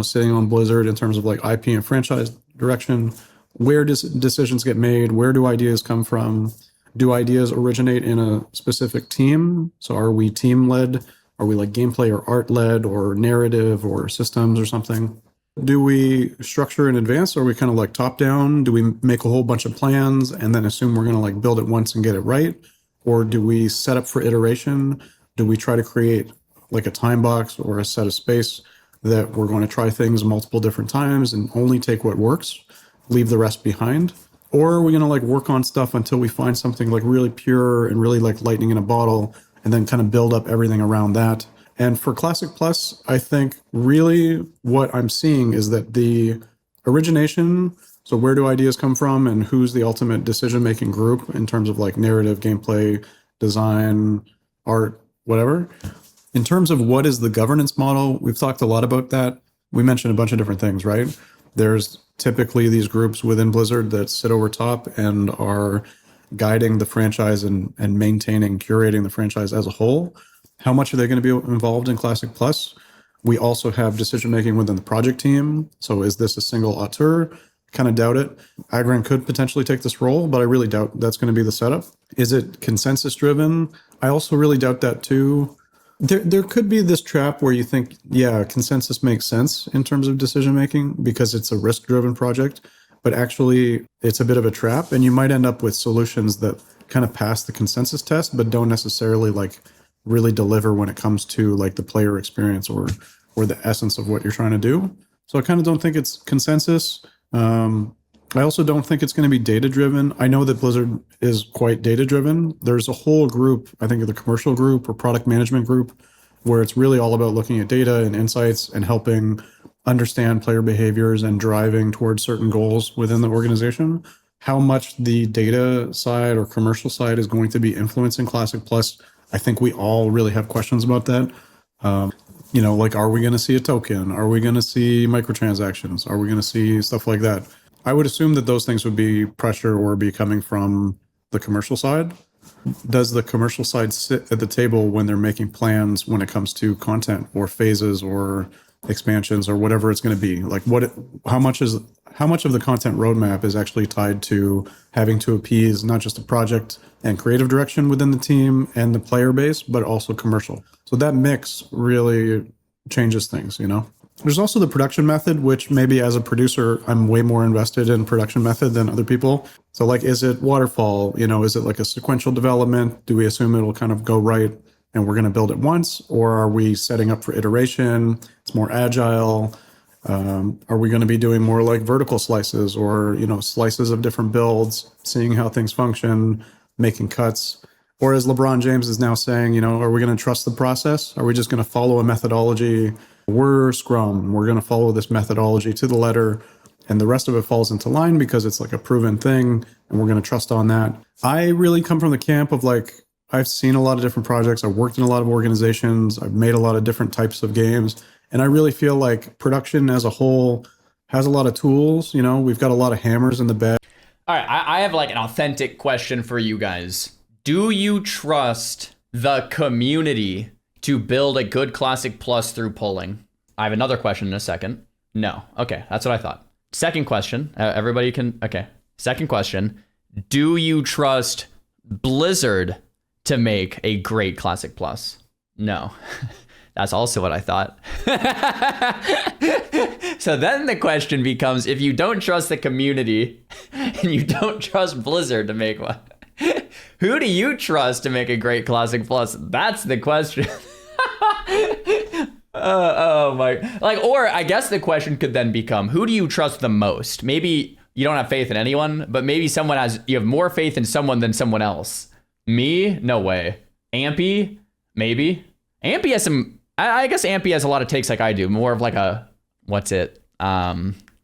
S2: sitting on Blizzard in terms of like IP and franchise direction? Where does decisions get made? Where do ideas come from? Do ideas originate in a specific team? So are we team led? Are we like gameplay or art led or narrative or systems or something? Do we structure in advance? Or are we kind of like top down? Do we make a whole bunch of plans and then assume we're going to like build it once and get it right? Or do we set up for iteration? Do we try to create like a time box or a set of space that we're going to try things multiple different times and only take what works, leave the rest behind? Or are we going to like work on stuff until we find something like really pure and really like lightning in a bottle and then kind of build up everything around that? And for Classic Plus, I think really what I'm seeing is that the origination, so where do ideas come from and who's the ultimate decision-making group in terms of like narrative, gameplay, design, art, whatever. In terms of what is the governance model, we've talked a lot about that. We mentioned a bunch of different things, right? There's typically these groups within Blizzard that sit over top and are guiding the franchise and maintaining, curating the franchise as a whole. How much are they going to be involved in Classic Plus? We also have decision-making within the project team. So is this a single auteur? Kind of doubt it. Agran could potentially take this role, but I really doubt that's going to be the setup. Is it consensus-driven? I also really doubt that too. There could be this trap where you think, yeah, consensus makes sense in terms of decision making because it's a risk-driven project, but actually it's a bit of a trap, and you might end up with solutions that kind of pass the consensus test, but don't necessarily like really deliver when it comes to like the player experience or the essence of what you're trying to do. So I kind of don't think it's consensus. I also don't think it's going to be data-driven. I know that Blizzard is quite data-driven. There's a whole group, I think the commercial group or product management group, where it's really all about looking at data and insights and helping understand player behaviors and driving towards certain goals within the organization. How much the data side or commercial side is going to be influencing Classic Plus, I think we all really have questions about that. Like, are we going to see a token? Are we going to see microtransactions? Are we going to see stuff like that? I would assume that those things would be pressure or be coming from the commercial side. Does the commercial side sit at the table when they're making plans when it comes to content or phases or expansions or whatever it's going to be? Like how much of the content roadmap is actually tied to having to appease not just the project and creative direction within the team and the player base, but also commercial? So that mix really changes things, There's also the production method, which maybe as a producer, I'm way more invested in production method than other people. So like, is it waterfall? Is it like a sequential development? Do we assume it'll kind of go right and we're going to build it once? Or are we setting up for iteration? It's more agile. Are we going to be doing more like vertical slices or, slices of different builds, seeing how things function, making cuts? Or as LeBron James is now saying, are we going to trust the process? Are we just going to follow a methodology? We're Scrum. We're going to follow this methodology to the letter, and the rest of it falls into line because it's like a proven thing, and we're going to trust on that. I really come from the camp of like, I've seen a lot of different projects. I've worked in a lot of organizations. I've made a lot of different types of games. And I really feel like production as a whole has a lot of tools. You know, we've got a lot of hammers in the bag.
S1: All right, I have like an authentic question for you guys. Do you trust the community to build a good Classic Plus through polling? I have another question in a second. No. Okay, that's what I thought. Second question. Everybody can. Okay. Second question. Do you trust Blizzard to make a great Classic Plus? No. That's also what I thought. So then the question becomes, if you don't trust the community and you don't trust Blizzard to make one, who do you trust to make a great Classic Plus? That's the question. Oh my, like, or I guess the question could then become, who do you trust the most? Maybe you don't have faith in anyone, but maybe you have more faith in someone than someone else. Me? No way. Ampy? Maybe. Ampy has some, I guess Ampy has a lot of takes like I do, more of like a,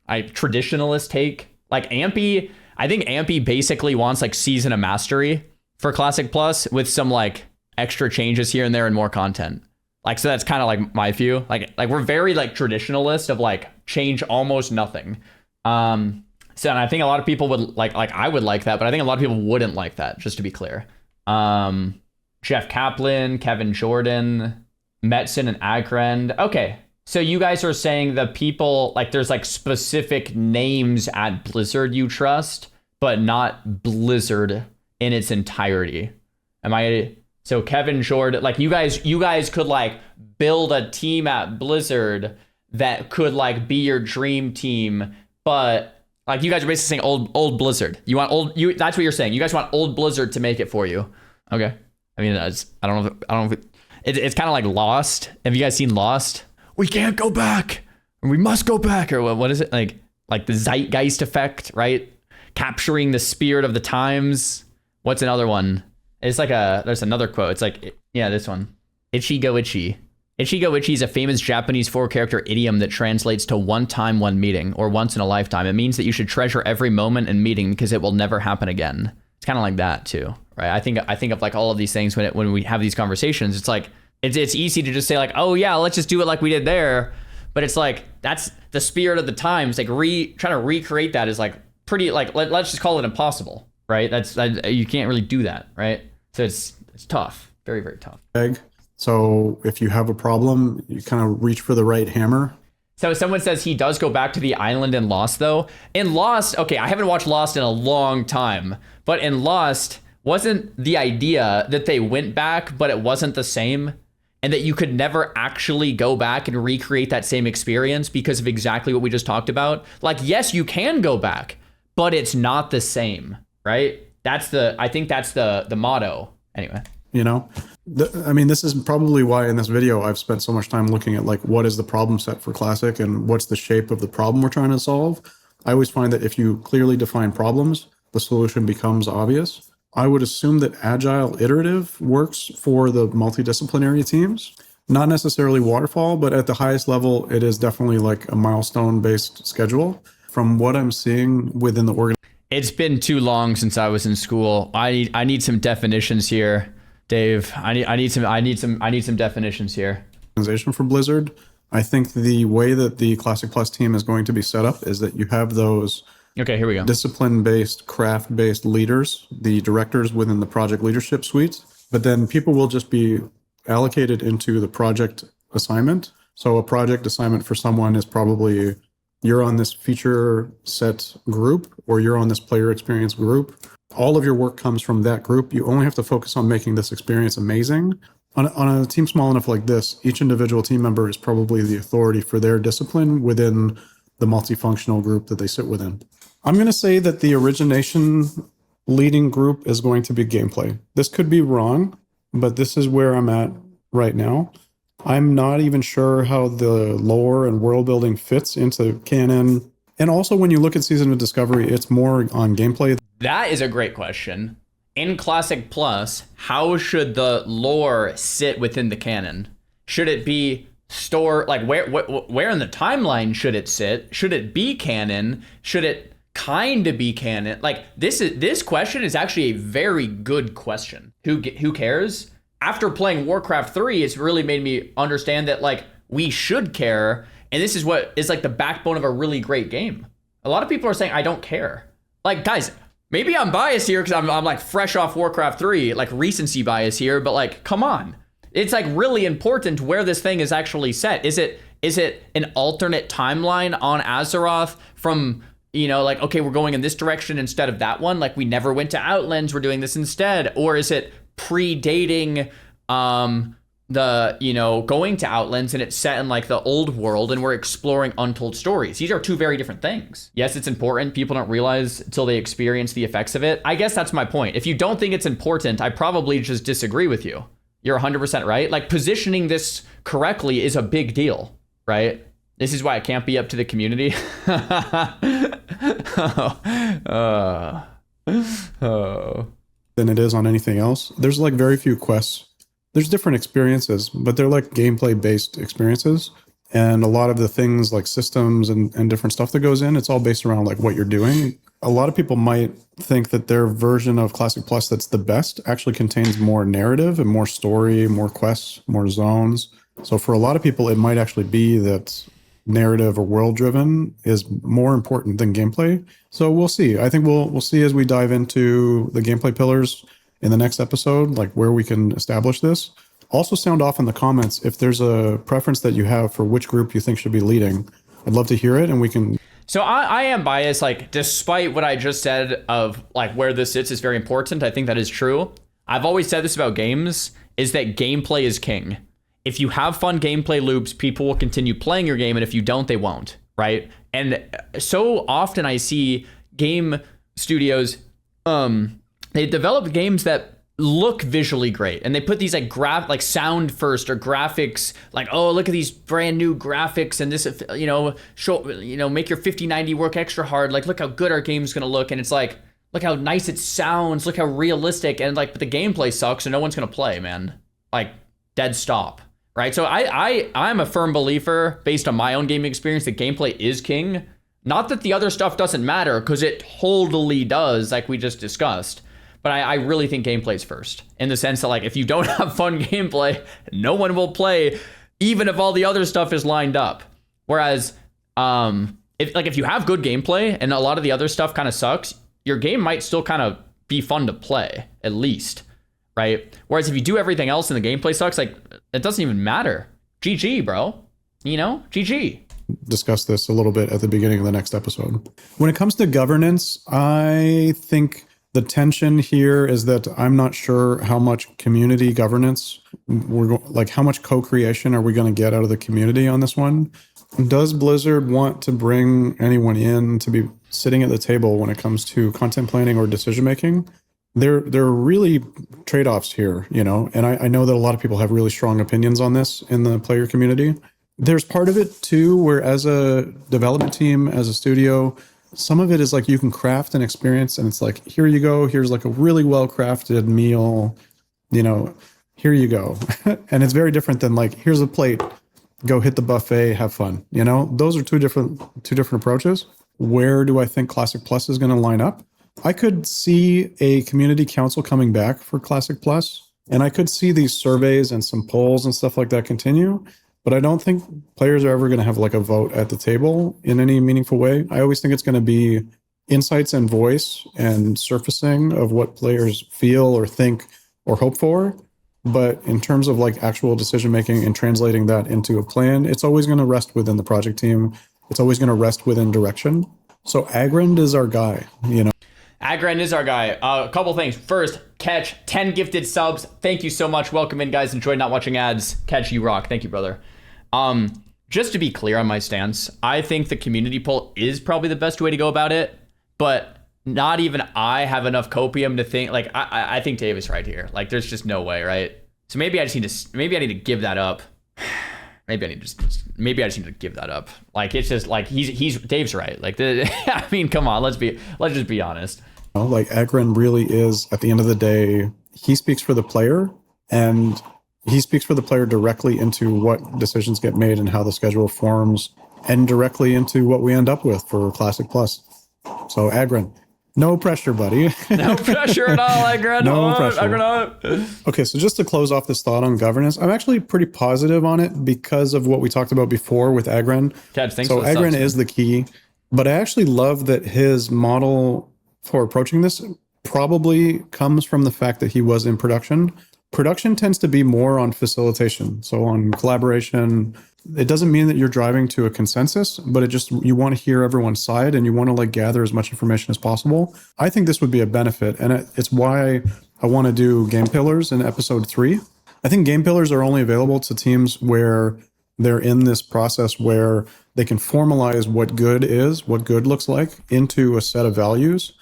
S1: traditionalist take. Like Ampy, I think Ampy basically wants like Season of Mastery for Classic Plus with some like extra changes here and there and more content. Like, so that's kind of like my view. Like we're very like traditionalist of like change almost nothing. So, and I think a lot of people would like I would like that, but I think a lot of people wouldn't like that, just to be clear. Jeff Kaplan, Kevin Jordan, Metzen and Agrend. Okay. So you guys are saying the people, like there's like specific names at Blizzard you trust, but not Blizzard in its entirety. So Kevin Jordan, like you guys could like build a team at Blizzard that could like be your dream team, but like you guys are basically saying old Blizzard. You want that's what you're saying. You guys want old Blizzard to make it for you. Okay. I mean, I don't know if it's kind of like Lost. Have you guys seen Lost? We can't go back. Or we must go back. Or what is it? Like the zeitgeist effect, right? Capturing the spirit of the times. What's another one? It's like there's another quote. It's like, yeah, this one. Ichi go ichi. Ichi go ichi is a famous Japanese 4-character idiom that translates to one time, one meeting, or once in a lifetime. It means that you should treasure every moment and meeting because it will never happen again. It's kind of like that too, right? I think of like all of these things when we have these conversations. It's like, it's easy to just say like, oh yeah, let's just do it like we did there. But it's like, that's the spirit of the times. Like trying to recreate that is like pretty, like, let's just call it impossible, right? You can't really do that, right? So it's tough, very, very tough.
S2: So if you have a problem, you kind of reach for the right hammer.
S1: So someone says he does go back to the island in Lost though. In Lost, okay, I haven't watched Lost in a long time, but in Lost, wasn't the idea that they went back, but it wasn't the same? And that you could never actually go back and recreate that same experience because of exactly what we just talked about? Like, yes, you can go back, but it's not the same, right? I think that's the motto. Anyway.
S2: You know, I mean, this is probably why in this video I've spent so much time looking at like what is the problem set for Classic and what's the shape of the problem we're trying to solve. I always find that if you clearly define problems, the solution becomes obvious. I would assume that agile iterative works for the multidisciplinary teams, not necessarily waterfall, but at the highest level, it is definitely like a milestone-based schedule. From what I'm seeing within the organization.
S1: It's been too long since I was in school. I need some definitions here, Dave. I need some definitions here.
S2: Organization for Blizzard. I think the way that the Classic Plus team is going to be set up is that you have those
S1: okay, here we go.
S2: Discipline-based, craft-based leaders, the directors within the project leadership suites, but then people will just be allocated into the project assignment. So a project assignment for someone is probably you're on this feature set group or you're on this player experience group. All of your work comes from that group. You only have to focus on making this experience amazing. On a team small enough like this, each individual team member is probably the authority for their discipline within the multifunctional group that they sit within. I'm going to say that the origination leading group is going to be gameplay. This could be wrong, but this is where I'm at right now. I'm not even sure how the lore and world building fits into canon. And also when you look at Season of Discovery, it's more on gameplay.
S1: That is a great question. In Classic Plus, how should the lore sit within the canon? Should it be like where in the timeline should it sit? Should it be canon? Should it kind of be canon? Like this question is actually a very good question. Who cares? After playing Warcraft 3, it's really made me understand that like we should care. And this is what is like the backbone of a really great game. A lot of people are saying, I don't care. Like, guys, maybe I'm biased here because I'm like fresh off Warcraft 3, like recency bias here, but like, come on. It's like really important where this thing is actually set. Is it an alternate timeline on Azeroth from, you know, like, okay, we're going in this direction instead of that one? Like, we never went to Outlands, we're doing this instead. Or is it predating the, you know, going to Outlands and it's set in like the old world and we're exploring untold stories? These are two very different things. Yes, it's important. People don't realize until they experience the effects of it. I guess that's my point. If you don't think it's important, I probably just disagree with you. You're 100% right. Like, positioning this correctly is a big deal, right? This is why it can't be up to the community.
S2: Than it is on anything else. There's like very few quests. There's different experiences, but they're like gameplay based experiences. And a lot of the things like systems and different stuff that goes in, it's all based around like what you're doing. A lot of people might think that their version of Classic Plus that's the best actually contains more narrative and more story, more quests, more zones. So for a lot of people, it might actually be that narrative or world driven is more important than gameplay. So we'll see. I think we'll see as we dive into the gameplay pillars in the next episode, like where we can establish this. Also sound off in the comments if there's a preference that you have for which group you think should be leading. I'd love to hear it, and we can...
S1: So I am biased, like, despite what I just said of like where this sits is very important. I think that is true. I've always said this about games, is that gameplay is king. If you have fun gameplay loops, people will continue playing your game, and if you don't, they won't, right? And so often I see game studios, they develop games that look visually great, and they put these like sound first or graphics, like, oh, look at these brand new graphics, and this, you know, show, you know, make your 5090 work extra hard, like, look how good our game's gonna look. And it's like, look how nice it sounds, look how realistic, and like, but the gameplay sucks, so no one's gonna play, man. Like, dead stop, right? So I'm a firm believer, based on my own gaming experience, that gameplay is king. Not that the other stuff doesn't matter, because it totally does, like we just discussed. But I really think gameplay's first, in the sense that, like, if you don't have fun gameplay, no one will play, even if all the other stuff is lined up. Whereas, if you have good gameplay and a lot of the other stuff kind of sucks, your game might still kind of be fun to play, at least, right? Whereas if you do everything else and the gameplay sucks, like, it doesn't even matter. GG, bro. You know, GG.
S2: Discuss this a little bit at the beginning of the next episode. When it comes to governance, I think the tension here is that I'm not sure how much community governance how much co-creation are we going to get out of the community on this one? Does Blizzard want to bring anyone in to be sitting at the table when it comes to content planning or decision making? There are really trade-offs here, you know, and I know that a lot of people have really strong opinions on this in the player community. There's part of it too, where as a development team, as a studio, some of it is like you can craft an experience and it's like, here you go. Here's like a really well-crafted meal, you know, here you go. And it's very different than like, here's a plate, go hit the buffet, have fun. You know, those are two different approaches. Where do I think Classic Plus is going to line up? I could see a community council coming back for Classic Plus, and I could see these surveys and some polls and stuff like that continue. But I don't think players are ever going to have like a vote at the table in any meaningful way. I always think it's going to be insights and voice and surfacing of what players feel or think or hope for. But in terms of like actual decision making and translating that into a plan, it's always going to rest within the project team. It's always going to rest within direction. So Agrand is our guy, you know.
S1: Agrand is our guy. A couple things. First, Catch, 10 gifted subs. Thank you so much. Welcome in, guys. Enjoyed not watching ads. Catch, you rock. Thank you, brother. Just to be clear on my stance, I think the community poll is probably the best way to go about it, but not even I have enough copium to think, like, I think Dave is right here. Like, there's just no way, right? So maybe I just need to give that up. Maybe I just need to give that up. Like, it's just like he's Dave's right. Like, I mean, come on, let's just be honest.
S2: Like, Agrand really is, at the end of the day, he speaks for the player, and he speaks for the player directly into what decisions get made and how the schedule forms, and directly into what we end up with for Classic Plus. So Agrand, No pressure, buddy.
S1: No pressure at all. I agree.
S2: No pressure.
S1: I agree.
S2: Okay, so just to close off this thought on governance, I'm actually pretty positive on it because of what we talked about before with Agren.
S1: Catch, thanks
S2: So
S1: for the subs,
S2: Agren is the key, but I actually love that his model for approaching this probably comes from the fact that he was in production. Production tends to be more on facilitation, so on collaboration. It doesn't mean that you're driving to a consensus, but it just, you want to hear everyone's side and you want to like gather as much information as possible. I think this would be a benefit, and it's why I want to do game pillars in episode 3. I think game pillars are only available to teams where they're in this process where they can formalize what good is, what good looks like, into a set of values,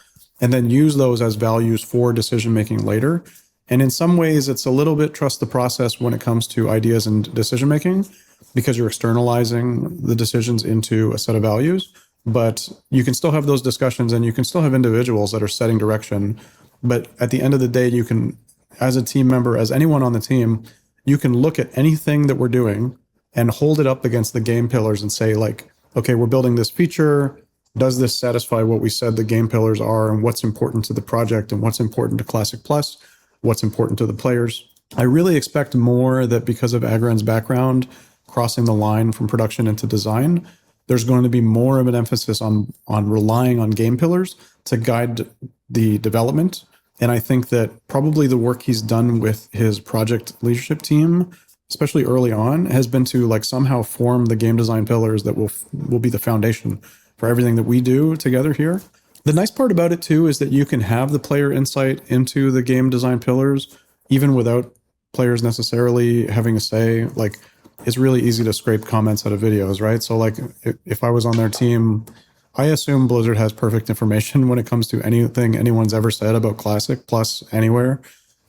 S2: and then use those as values for decision making later. And in some ways, it's a little bit trust the process when it comes to ideas and decision making, because you're externalizing the decisions into a set of values. But you can still have those discussions and you can still have individuals that are setting direction. But at the end of the day, you can, as a team member, as anyone on the team, you can look at anything that we're doing and hold it up against the game pillars and say, like, okay, we're building this feature. Does this satisfy what we said the game pillars are, and what's important to the project, and what's important to Classic Plus, what's important to the players? I really expect more that because of Agren's background, crossing the line from production into design, there's going to be more of an emphasis on relying on game pillars to guide the development. And I think that probably the work he's done with his project leadership team, especially early on, has been to like somehow form the game design pillars that will be the foundation for everything that we do together here. The nice part about it too is that you can have the player insight into the game design pillars even without players necessarily having a say. Like, it's really easy to scrape comments out of videos, right? So like if I was on their team, I assume Blizzard has perfect information when it comes to anything anyone's ever said about Classic Plus anywhere,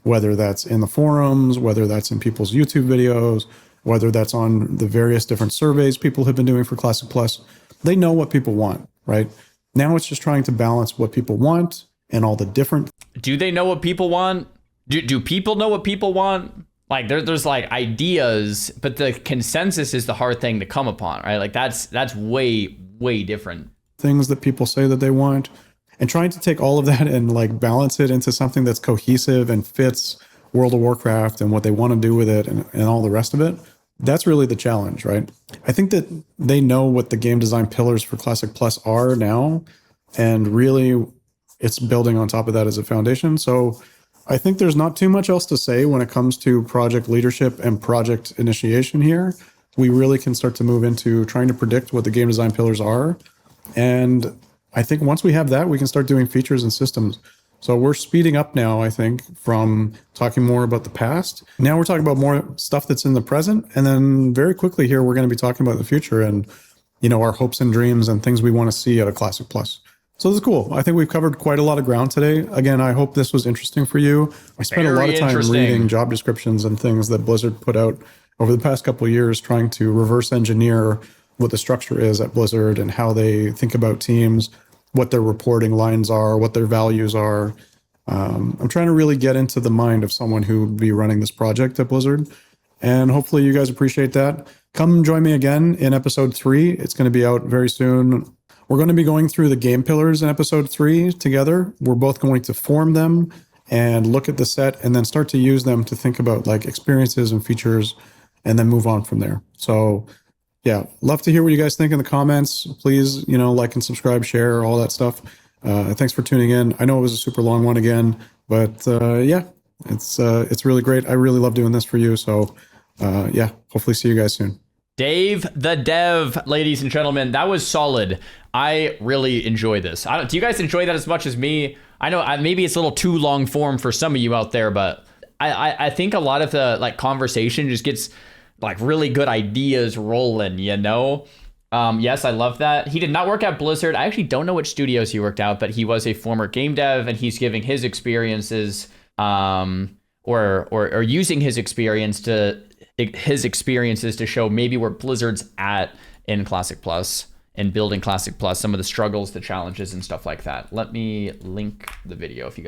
S2: whether that's in the forums, whether that's in people's YouTube videos, whether that's on the various different surveys people have been doing for Classic Plus. They know what people want, right? Now it's just trying to balance what people want and all the different.
S1: Do they know what people want? Do people know what people want? Like there's like ideas, but the consensus is the hard thing to come upon, right? Like that's way different.
S2: Things that people say that they want, and trying to take all of that and like balance it into something that's cohesive and fits World of Warcraft and what they want to do with it and all the rest of it. That's really the challenge, right? I think that they know what the game design pillars for Classic Plus are now, and really it's building on top of that as a foundation. So I think there's not too much else to say when it comes to project leadership and project initiation here. We really can start to move into trying to predict what the game design pillars are. And I think once we have that, we can start doing features and systems. So we're speeding up now, I think, from talking more about the past. Now we're talking about more stuff that's in the present. And then very quickly here, we're going to be talking about the future and, you know, our hopes and dreams and things we want to see out of Classic Plus. So this is cool. I think we've covered quite a lot of ground today. Again, I hope this was interesting for you. I spent a lot of time reading job descriptions and things that Blizzard put out over the past couple of years, trying to reverse engineer what the structure is at Blizzard and how they think about teams, what their reporting lines are, what their values are. I'm trying to really get into the mind of someone who would be running this project at Blizzard. And hopefully you guys appreciate that. Come join me again in episode 3. It's going to be out very soon. We're going to be going through the game pillars in episode 3 together. We're both going to form them and look at the set and then start to use them to think about like experiences and features and then move on from there. So yeah, love to hear what you guys think in the comments. Please, you know, like and subscribe, share, all that stuff. Thanks for tuning in. I know it was a super long one again, but yeah, it's really great. I really love doing this for you. So yeah, hopefully see you guys soon.
S1: Dave the Dev, ladies and gentlemen, that was solid. I really enjoy this. Do you guys enjoy that as much as me? I know maybe it's a little too long form for some of you out there, but I think a lot of the like conversation just gets like really good ideas rolling, you know? Yes, I love that. He did not work at Blizzard. I actually don't know which studios he worked out, but he was a former game dev, and he's giving his experiences or using his experiences to show maybe where Blizzard's at in Classic Plus and building Classic Plus, some of the struggles, the challenges, and stuff like that. Let me link the video if you